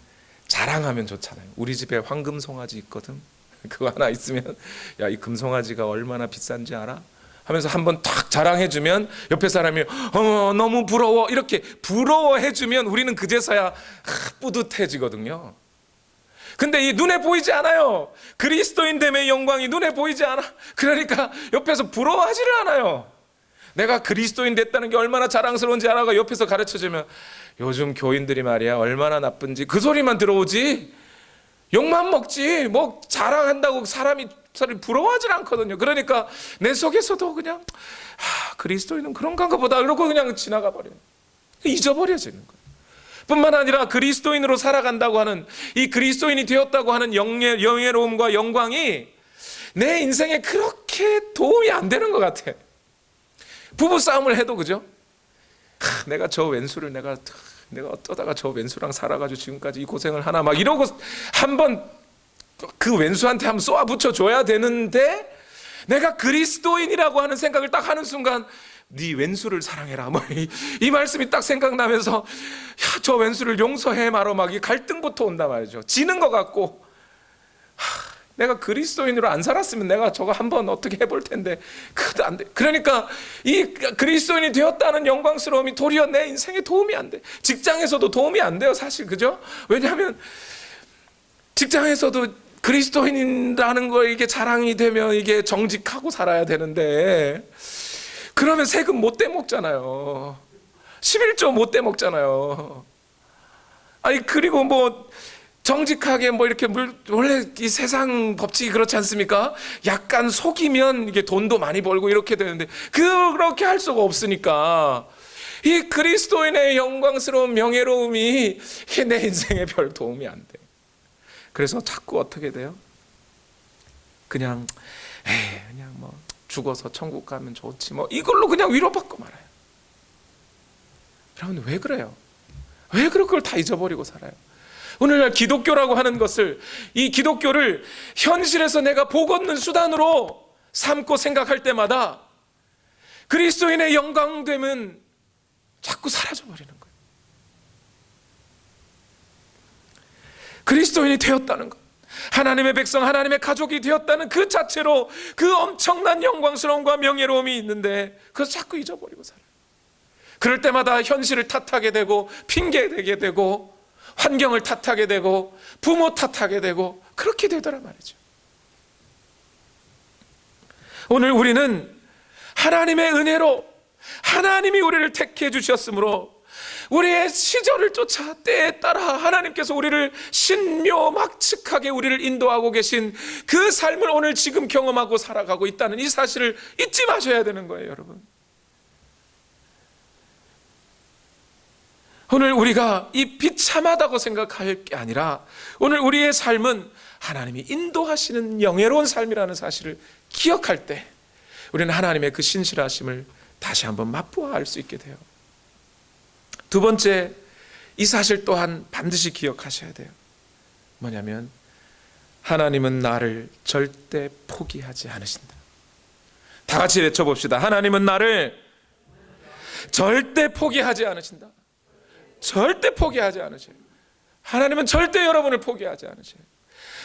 자랑하면 좋잖아요. 우리 집에 황금 송아지 있거든. 그거 하나 있으면, 야, 이 금송아지가 얼마나 비싼지 알아? 하면서 한번 탁 자랑해주면 옆에 사람이 너무 부러워, 이렇게 부러워해주면 우리는 그제서야 뿌듯해지거든요. 근데 이 눈에 보이지 않아요. 그리스도인됨의 영광이 눈에 보이지 않아. 그러니까 옆에서 부러워하지를 않아요. 내가 그리스도인 됐다는 게 얼마나 자랑스러운지 알아가 옆에서 가르쳐주면, 요즘 교인들이 말이야 얼마나 나쁜지 그 소리만 들어오지 욕만 먹지 뭐 자랑한다고 사람이 부러워하지 않거든요. 그러니까 내 속에서도 그냥 그리스도인은 그런가 보다 이러고 그냥 지나가 버려요. 잊어버려지는 거예요. 뿐만 아니라 그리스도인으로 살아간다고 하는, 이 그리스도인이 되었다고 하는 영예로움과 영광이 내 인생에 그렇게 도움이 안 되는 것 같아. 부부싸움을 해도 그죠? 내가 저 왼수를 내가 어쩌다가 저 왼수랑 살아가지고 지금까지 이 고생을 하나 막 이러고 한번 그 왼수한테 한번 쏘아 붙여줘야 되는데, 내가 그리스도인이라고 하는 생각을 딱 하는 순간 네 왼수를 사랑해라 뭐 이 말씀이 딱 생각나면서, 야, 저 왼수를 용서해 말어 막 이 갈등부터 온단 말이죠. 지는 것 같고 내가 그리스도인으로 안 살았으면 내가 저거 한번 어떻게 해볼 텐데 그것도 안 돼. 그러니까 이 그리스도인이 되었다는 영광스러움이 도리어 내 인생에 도움이 안 돼. 직장에서도 도움이 안 돼요, 사실. 그죠? 왜냐하면 직장에서도 그리스도인이라는 거 이게 자랑이 되면 이게 정직하고 살아야 되는데, 그러면 세금 못 떼먹잖아요. 11조 못 떼먹잖아요. 아니, 그리고 뭐 정직하게 뭐 이렇게 원래 이 세상 법칙이 그렇지 않습니까? 약간 속이면 이게 돈도 많이 벌고 이렇게 되는데, 그렇게 할 수가 없으니까 이 그리스도인의 영광스러운 명예로움이 내 인생에 별 도움이 안 돼. 그래서 자꾸 어떻게 돼요? 그냥 뭐 죽어서 천국 가면 좋지 뭐 이걸로 그냥 위로받고 말아요. 여러분, 왜 그래요? 왜 그걸 다 잊어버리고 살아요? 오늘날 기독교라고 하는 것을, 이 기독교를 현실에서 내가 복 얻는 수단으로 삼고 생각할 때마다 그리스도인의 영광됨은 자꾸 사라져버리는 거예요. 그리스도인이 되었다는 것, 하나님의 백성, 하나님의 가족이 되었다는 그 자체로 그 엄청난 영광스러움과 명예로움이 있는데 그것을 자꾸 잊어버리고 살아요. 그럴 때마다 현실을 탓하게 되고 핑계대게 되고 환경을 탓하게 되고 부모 탓하게 되고 그렇게 되더라 말이죠. 오늘 우리는 하나님의 은혜로 하나님이 우리를 택해 주셨으므로 우리의 시절을 쫓아 때에 따라 하나님께서 우리를 신묘막측하게 우리를 인도하고 계신 그 삶을 오늘 지금 경험하고 살아가고 있다는 이 사실을 잊지 마셔야 되는 거예요, 여러분. 오늘 우리가 이 비참하다고 생각할 게 아니라 오늘 우리의 삶은 하나님이 인도하시는 영예로운 삶이라는 사실을 기억할 때 우리는 하나님의 그 신실하심을 다시 한번 맛보아 알 수 있게 돼요. 두 번째, 이 사실 또한 반드시 기억하셔야 돼요. 뭐냐면 하나님은 나를 절대 포기하지 않으신다. 다 같이 외쳐봅시다. 하나님은 나를 절대 포기하지 않으신다. 절대 포기하지 않으셔요. 하나님은 절대 여러분을 포기하지 않으셔요.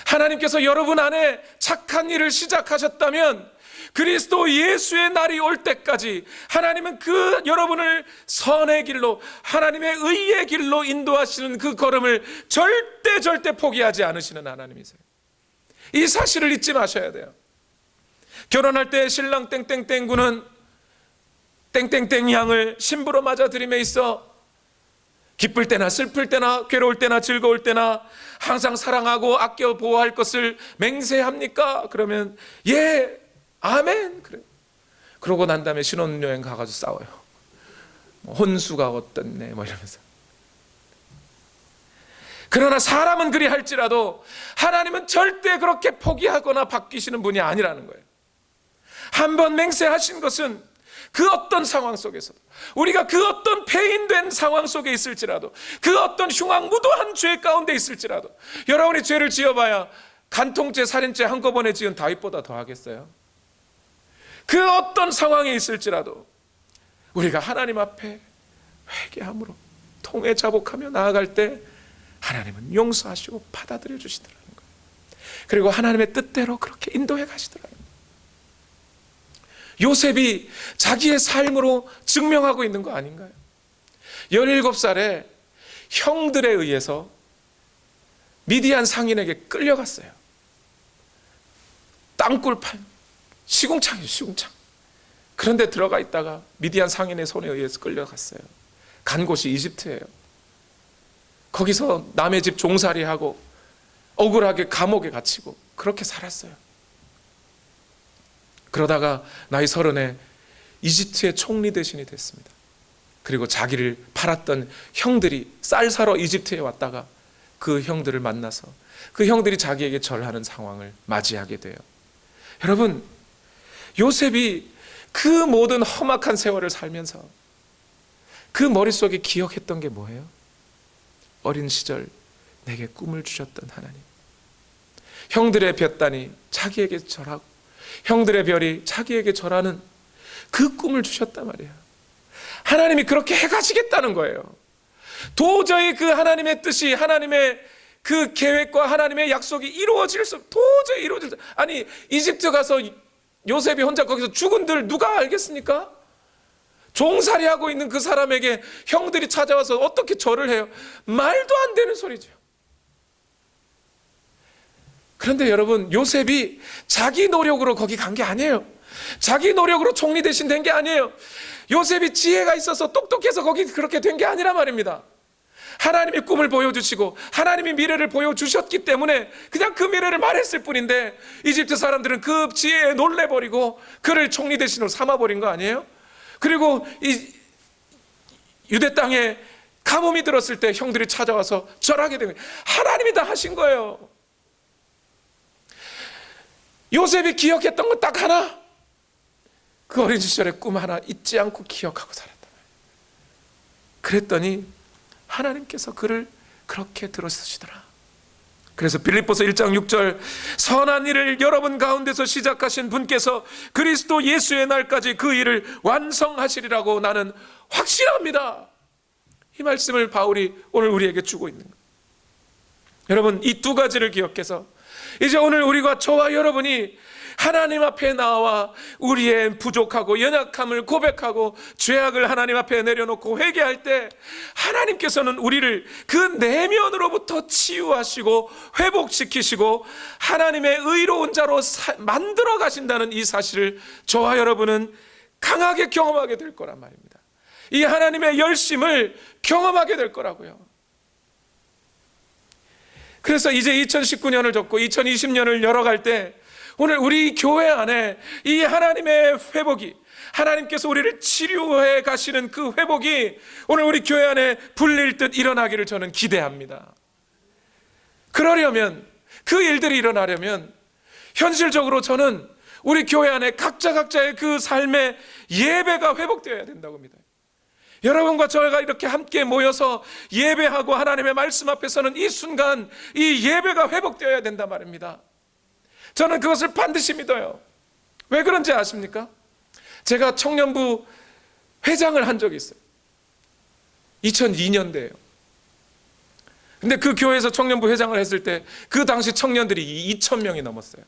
하나님께서 여러분 안에 착한 일을 시작하셨다면 그리스도 예수의 날이 올 때까지 하나님은 그 여러분을 선의 길로, 하나님의 의의 길로 인도하시는 그 걸음을 절대 포기하지 않으시는 하나님이세요. 이 사실을 잊지 마셔야 돼요. 결혼할 때 신랑 땡땡땡 군은 땡땡땡 양을 신부로 맞아들임에 있어 기쁠 때나 슬플 때나 괴로울 때나 즐거울 때나 항상 사랑하고 아껴 보호할 것을 맹세합니까? 그러면 예, 아멘. 그래. 그러고 난 다음에 신혼여행 가가지고 싸워요. 혼수가 어떻네 뭐 이러면서. 그러나 사람은 그리 할지라도 하나님은 절대 그렇게 포기하거나 바뀌시는 분이 아니라는 거예요. 한번 맹세하신 것은 그 어떤 상황 속에서도, 우리가 그 어떤 폐인된 상황 속에 있을지라도, 그 어떤 흉악무도한 죄 가운데 있을지라도, 여러분이 죄를 지어봐야 간통죄, 살인죄 한꺼번에 지은 다윗보다 더 하겠어요? 그 어떤 상황에 있을지라도 우리가 하나님 앞에 회개함으로 통회 자복하며 나아갈 때 하나님은 용서하시고 받아들여 주시더라는 거예요. 그리고 하나님의 뜻대로 그렇게 인도해 가시더라는 거예요. 요셉이 자기의 삶으로 증명하고 있는 거 아닌가요? 17살에 형들에 의해서 미디안 상인에게 끌려갔어요. 땅굴 시궁창이죠, 시궁창. 그런데 들어가 있다가 미디안 상인의 손에 의해서 끌려갔어요. 간 곳이 이집트예요. 거기서 남의 집 종살이하고 억울하게 감옥에 갇히고 그렇게 살았어요. 그러다가 나이 30에 이집트의 총리 대신이 됐습니다. 그리고 자기를 팔았던 형들이 쌀 사러 이집트에 왔다가 그 형들을 만나서 그 형들이 자기에게 절하는 상황을 맞이하게 돼요. 여러분, 요셉이 그 모든 험악한 세월을 살면서 그 머릿속에 기억했던 게 뭐예요? 어린 시절 내게 꿈을 주셨던 하나님, 형들의 볕단이 자기에게 절하고 형들의 별이 자기에게 절하는 그 꿈을 주셨단 말이에요. 하나님이 그렇게 해가시겠다는 거예요. 도저히 그 하나님의 뜻이, 하나님의 그 계획과 하나님의 약속이 이루어질 수, 도저히 이루어질 수, 아니 이집트 가서 요셉이 혼자 거기서 죽은들 누가 알겠습니까? 종살이하고 있는 그 사람에게 형들이 찾아와서 어떻게 절을 해요? 말도 안 되는 소리죠. 그런데 여러분, 요셉이 자기 노력으로 거기 간 게 아니에요. 자기 노력으로 총리 대신 된 게 아니에요. 요셉이 지혜가 있어서 똑똑해서 거기 그렇게 된 게 아니란 말입니다. 하나님이 꿈을 보여주시고 하나님이 미래를 보여주셨기 때문에 그냥 그 미래를 말했을 뿐인데, 이집트 사람들은 그 지혜에 놀래버리고 그를 총리 대신으로 삼아버린 거 아니에요? 그리고 이 유대 땅에 가뭄이 들었을 때 형들이 찾아와서 절하게 된 거예요. 하나님이 다 하신 거예요. 요셉이 기억했던 건 딱 하나, 그 어린 시절의 꿈 하나 잊지 않고 기억하고 살았단 말이에요. 그랬더니 하나님께서 그를 그렇게 들어주시더라. 그래서 빌립보서 1장 6절, 선한 일을 여러분 가운데서 시작하신 분께서 그리스도 예수의 날까지 그 일을 완성하시리라고 나는 확신합니다. 이 말씀을 바울이 오늘 우리에게 주고 있는 거예요. 여러분, 이 두 가지를 기억해서 이제 오늘 우리가, 저와 여러분이 하나님 앞에 나와 우리의 부족하고 연약함을 고백하고 죄악을 하나님 앞에 내려놓고 회개할 때, 하나님께서는 우리를 그 내면으로부터 치유하시고 회복시키시고 하나님의 의로운 자로 만들어 가신다는 이 사실을 저와 여러분은 강하게 경험하게 될 거란 말입니다. 이 하나님의 열심을 경험하게 될 거라고요. 그래서 이제 2019년을 접고 2020년을 열어갈 때, 오늘 우리 교회 안에 이 하나님의 회복이, 하나님께서 우리를 치료해 가시는 그 회복이 오늘 우리 교회 안에 불릴 듯 일어나기를 저는 기대합니다. 그러려면, 그 일들이 일어나려면 현실적으로 저는 우리 교회 안에 각자의 그 삶의 예배가 회복되어야 된다고 믿어요. 여러분과 저희가 이렇게 함께 모여서 예배하고 하나님의 말씀 앞에 서는 이 순간, 이 예배가 회복되어야 된단 말입니다. 저는 그것을 반드시 믿어요. 왜 그런지 아십니까? 제가 청년부 회장을 한 적이 있어요. 2002년대예요. 근데 그 교회에서 청년부 회장을 했을 때 그 당시 청년들이 2,000명이 넘었어요.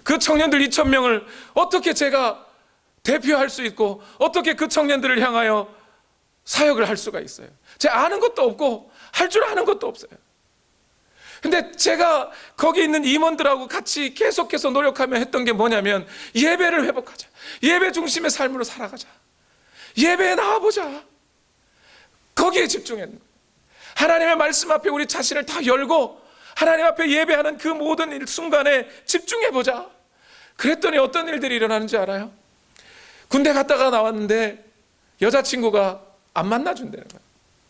그 청년들 2,000명을 어떻게 제가 대표할 수 있고 어떻게 그 청년들을 향하여 사역을 할 수가 있어요? 제가 아는 것도 없고 할 줄 아는 것도 없어요. 근데 제가 거기 있는 임원들하고 같이 계속해서 노력하며 했던 게 뭐냐면, 예배를 회복하자, 예배 중심의 삶으로 살아가자, 예배에 나와보자, 거기에 집중했는 거예요. 하나님의 말씀 앞에 우리 자신을 다 열고 하나님 앞에 예배하는 그 모든 순간에 집중해보자. 그랬더니 어떤 일들이 일어나는지 알아요? 군대 갔다가 나왔는데 여자친구가 안 만나준다는 거예요.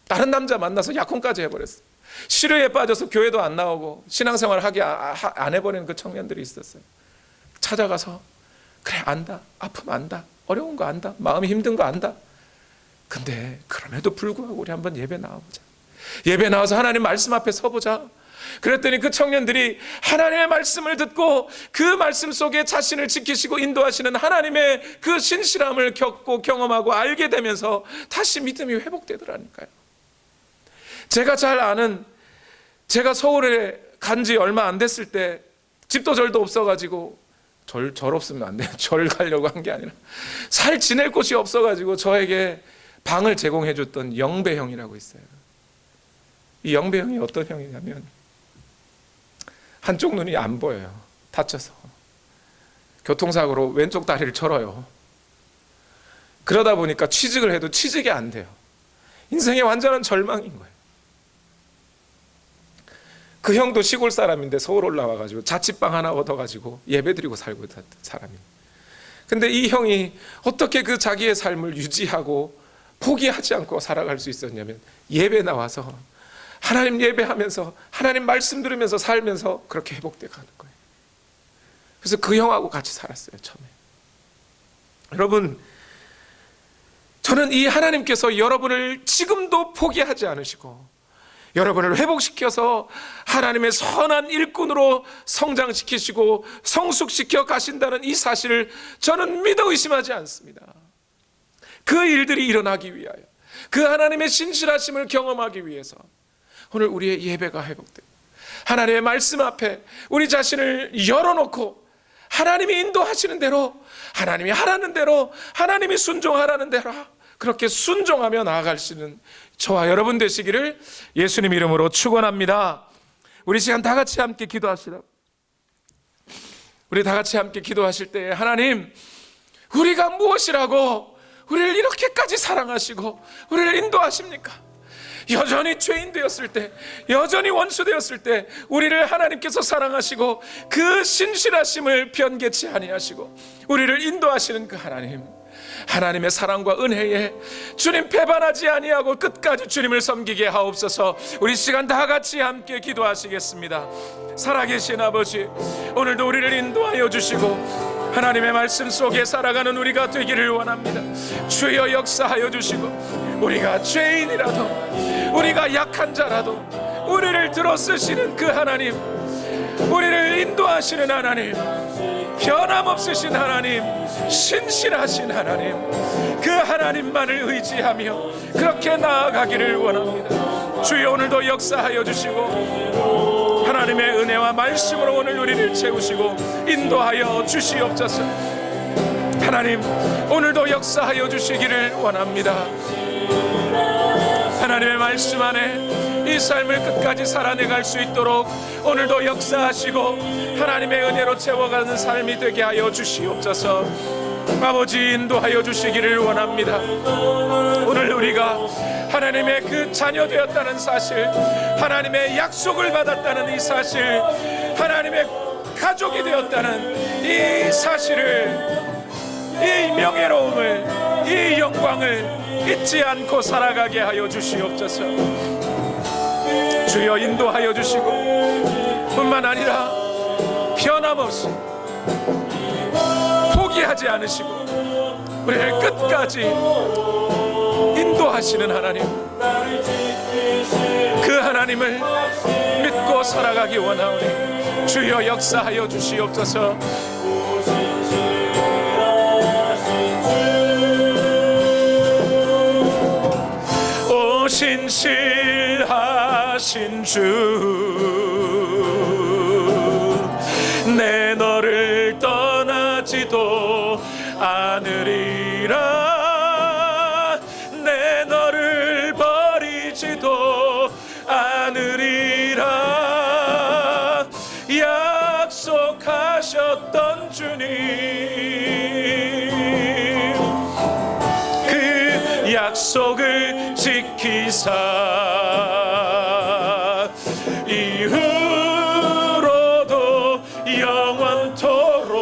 다른 남자 만나서 약혼까지 해버렸어요. 시르에 빠져서 교회도 안 나오고 신앙생활을 안 해버리는 그 청년들이 있었어요. 찾아가서, 그래 안다, 아픔 안다, 어려운 거 안다, 마음이 힘든 거 안다. 근데 그럼에도 불구하고 우리 한번 예배 나와보자, 예배 나와서 하나님 말씀 앞에 서보자. 그랬더니 그 청년들이 하나님의 말씀을 듣고 그 말씀 속에 자신을 지키시고 인도하시는 하나님의 그 신실함을 겪고 경험하고 알게 되면서 다시 믿음이 회복되더라니까요. 제가 잘 아는, 제가 서울에 간 지 얼마 안 됐을 때, 집도 절도 없어가지고, 절 없으면 안 돼요. 절 가려고 한 게 아니라 살 지낼 곳이 없어가지고 저에게 방을 제공해 줬던 영배 형이라고 있어요. 이 영배 형이 어떤 형이냐면, 한쪽 눈이 안 보여요. 다쳐서 교통사고로 왼쪽 다리를 절어요. 그러다 보니까 취직을 해도 취직이 안 돼요. 인생의 완전한 절망인 거예요. 그 형도 시골 사람인데 서울 올라와가지고 자취방 하나 얻어가지고 예배드리고 살고 있던 사람이에요. 근데 이 형이 어떻게 그 자기의 삶을 유지하고 포기하지 않고 살아갈 수 있었냐면, 예배 나와서 하나님 예배하면서 하나님 말씀 들으면서 살면서 그렇게 회복돼 가는 거예요. 그래서 그 형하고 같이 살았어요, 처음에. 여러분, 저는 이 하나님께서 여러분을 지금도 포기하지 않으시고 여러분을 회복시켜서 하나님의 선한 일꾼으로 성장시키시고 성숙시켜 가신다는 이 사실을 저는 믿어 의심하지 않습니다. 그 일들이 일어나기 위하여, 그 하나님의 신실하심을 경험하기 위해서 오늘 우리의 예배가 회복돼요. 하나님의 말씀 앞에 우리 자신을 열어놓고 하나님이 인도하시는 대로, 하나님이 하라는 대로, 하나님이 순종하라는 대로 그렇게 순종하며 나아갈 수 있는 저와 여러분 되시기를 예수님 이름으로 축원합니다. 우리 시간 다 같이 함께 기도하시라. 우리 다 같이 함께 기도하실 때, 하나님, 우리가 무엇이라고 우리를 이렇게까지 사랑하시고 우리를 인도하십니까? 여전히 죄인 되었을 때, 여전히 원수 되었을 때 우리를 하나님께서 사랑하시고 그 신실하심을 변개치 아니하시고 우리를 인도하시는 그 하나님, 하나님의 사랑과 은혜에 주님 배반하지 아니하고 끝까지 주님을 섬기게 하옵소서. 우리 시간 다 같이 함께 기도하시겠습니다. 살아계신 아버지, 오늘도 우리를 인도하여 주시고 하나님의 말씀 속에 살아가는 우리가 되기를 원합니다. 주여 역사하여 주시고, 우리가 죄인이라도, 우리가 약한 자라도 우리를 들어쓰시는 그 하나님, 우리를 인도하시는 하나님, 변함없으신 하나님, 신실하신 하나님, 그 하나님만을 의지하며 그렇게 나아가기를 원합니다. 주여 오늘도 역사하여 주시고 하나님의 은혜와 말씀으로 오늘 우리를 채우시고 인도하여 주시옵소서. 하나님, 오늘도 역사하여 주시기를 원합니다. 하나님의 말씀 안에 이 삶을 끝까지 살아내갈 수 있도록 오늘도 역사하시고 하나님의 은혜로 채워가는 삶이 되게 하여 주시옵소서. 아버지, 인도하여 주시기를 원합니다. 오늘 우리가 하나님의 그 자녀 되었다는 사실, 하나님의 약속을 받았다는 이 사실, 하나님의 가족이 되었다는 이 사실을, 이 명예로움을, 이 영광을 잊지 않고 살아가게 하여 주시옵소서. 주여 인도하여 주시고 뿐만 아니라 변함없이 포기하지 않으시고 우리를 끝까지 인도하시는 하나님, 그 하나님을 믿고 살아가기 원하오니 주여 역사하여 주시옵소서. 오 신실하신 주, 내 너를 떠나지도 않으리라, 내 너를 버리지도 않으리라, 약속하셨던 주님, 그 약속을 지키사 이후로도 영원토록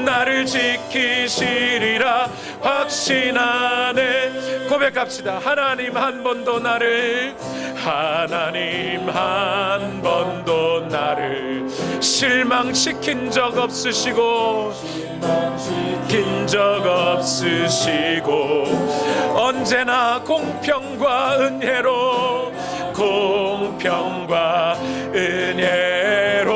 나를 지키시리라 확신하네. 고백합시다. 하나님 한 번도 나를, 하나님 한 번도 나를 실망시킨 적 없으시고, 실망시킨 적 없으시고, 언제나 공평과 은혜로, 공평과 은혜로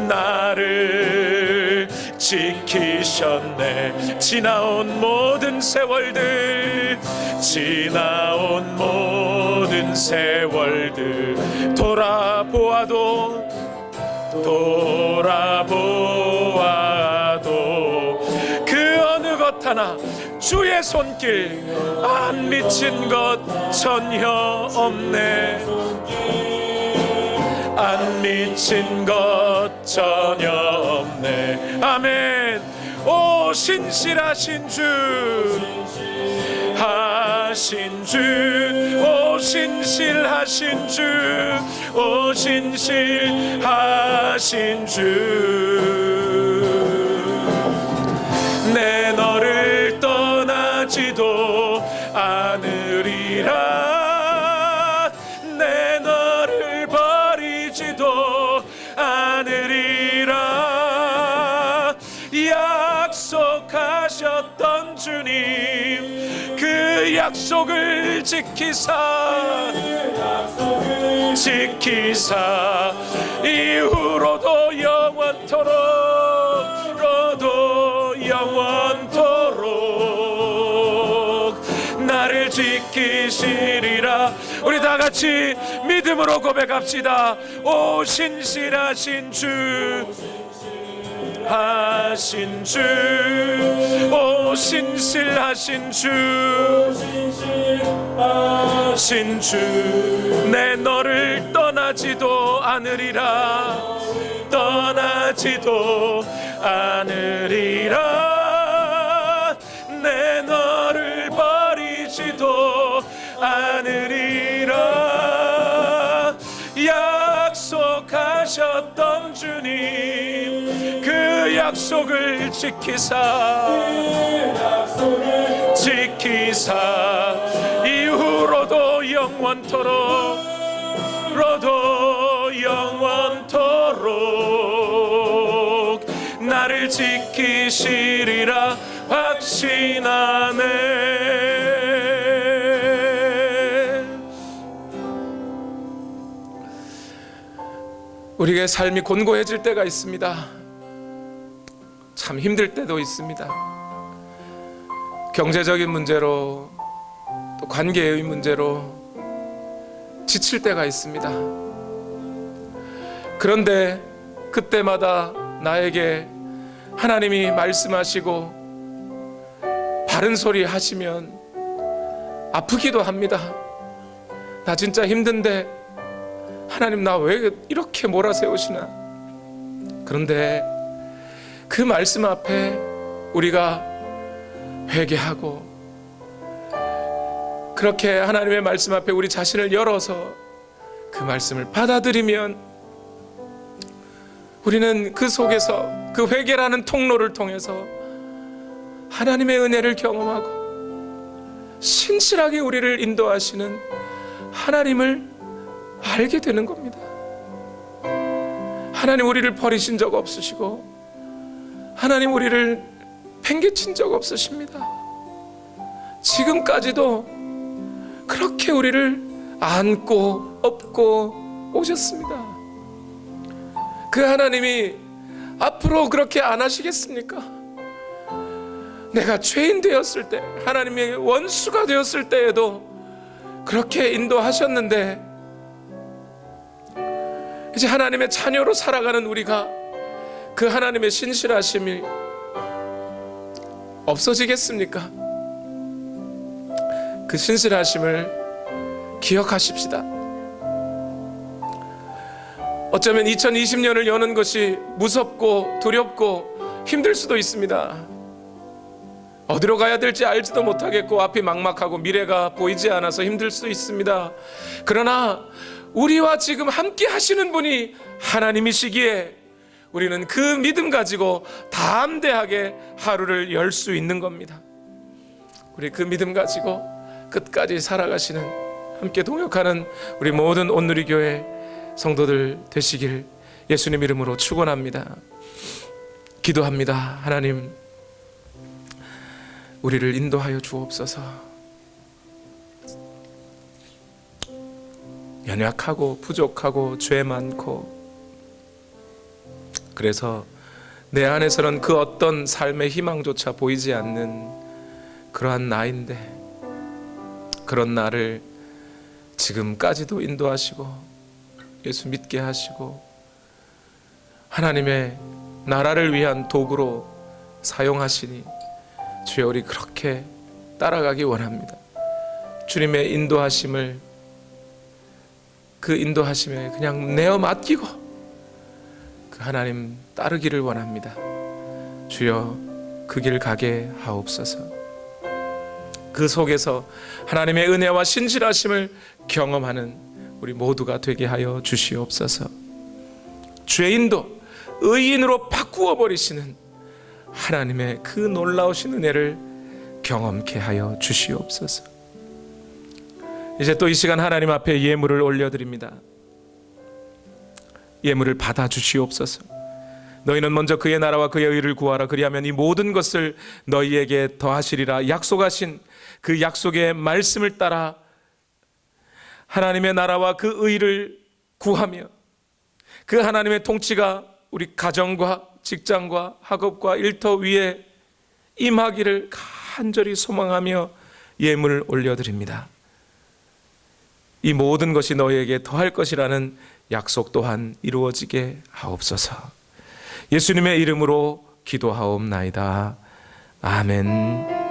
나를 지키셨네. 지나온 모든 세월들, 지나온 모든 세월들 돌아보아도 그 어느 것 하나 주의 손길 안 미친 것 전혀 없네. 안 미친 것 전혀 없네. 아멘. 오 신실하신 주, 하신 주, 오 신실하신 주, 오 신실하신 주, 내 너를 떠나지도 않으리라, 내 너를 버리지도 않으리라, 약속하셨던 주님, 그 약속을 지키사 이후로도 영원토록 나를 지키시리라. 우리 다 같이 믿음으로 고백합시다. 오 신실하신 주, 하신 주, 오 신실하신 주, 하신 주, 내 너를 떠나지도 않으리라, 떠나지도 않으리라, 내 너를 버리지도 않으리라. 약속하셨던 주님, 그 약속을 지키사 이후로도 영원토록 나를 지키시리라 확신하네. 우리의 삶이 곤고해질 때가 있습니다. 참 힘들 때도 있습니다. 경제적인 문제로, 또 관계의 문제로 지칠 때가 있습니다. 그런데 그때마다 나에게 하나님이 말씀하시고 바른 소리 하시면 아프기도 합니다. 나 진짜 힘든데 하나님 나 왜 이렇게 몰아세우시나. 그런데 그 말씀 앞에 우리가 회개하고 그렇게 하나님의 말씀 앞에 우리 자신을 열어서 그 말씀을 받아들이면 우리는 그 속에서 그 회개라는 통로를 통해서 하나님의 은혜를 경험하고 신실하게 우리를 인도하시는 하나님을 알게 되는 겁니다. 하나님 우리를 버리신 적 없으시고 하나님 우리를 팽개친 적 없으십니다. 지금까지도 그렇게 우리를 안고 업고 오셨습니다. 그 하나님이 앞으로 그렇게 안 하시겠습니까? 내가 죄인 되었을 때, 하나님의 원수가 되었을 때에도 그렇게 인도하셨는데 이제 하나님의 자녀로 살아가는 우리가 그 하나님의 신실하심이 없어지겠습니까? 그 신실하심을 기억하십시다. 어쩌면 2020년을 여는 것이 무섭고 두렵고 힘들 수도 있습니다. 어디로 가야 될지 알지도 못하겠고 앞이 막막하고 미래가 보이지 않아서 힘들 수 있습니다. 그러나 우리와 지금 함께 하시는 분이 하나님이시기에 우리는 그 믿음 가지고 담대하게 하루를 열 수 있는 겁니다. 우리 그 믿음 가지고 끝까지 살아가시는, 함께 동역하는 우리 모든 온누리교회 성도들 되시길 예수님 이름으로 축원합니다. 기도합니다. 하나님, 우리를 인도하여 주옵소서. 연약하고 부족하고 죄 많고, 그래서 내 안에서는 그 어떤 삶의 희망조차 보이지 않는 그러한 나인데, 그런 나를 지금까지도 인도하시고 예수 믿게 하시고 하나님의 나라를 위한 도구로 사용하시니 주여, 우리 그렇게 따라가기 원합니다. 주님의 인도하심을, 그 인도하심에 그냥 내어 맡기고 그 하나님 따르기를 원합니다. 주여, 그 길 가게 하옵소서. 그 속에서 하나님의 은혜와 신실하심을 경험하는 우리 모두가 되게 하여 주시옵소서. 죄인도 의인으로 바꾸어 버리시는 하나님의 그 놀라우신 은혜를 경험케 하여 주시옵소서. 이제 또 이 시간 하나님 앞에 예물을 올려드립니다. 예물을 받아 주시옵소서. 너희는 먼저 그의 나라와 그의 의를 구하라. 그리하면 이 모든 것을 너희에게 더하시리라. 약속하신 그 약속의 말씀을 따라 하나님의 나라와 그 의를 구하며 그 하나님의 통치가 우리 가정과 직장과 학업과 일터 위에 임하기를 간절히 소망하며 예물을 올려드립니다. 이 모든 것이 너희에게 더할 것이라는 약속 또한 이루어지게 하옵소서. 예수님의 이름으로 기도하옵나이다. 아멘.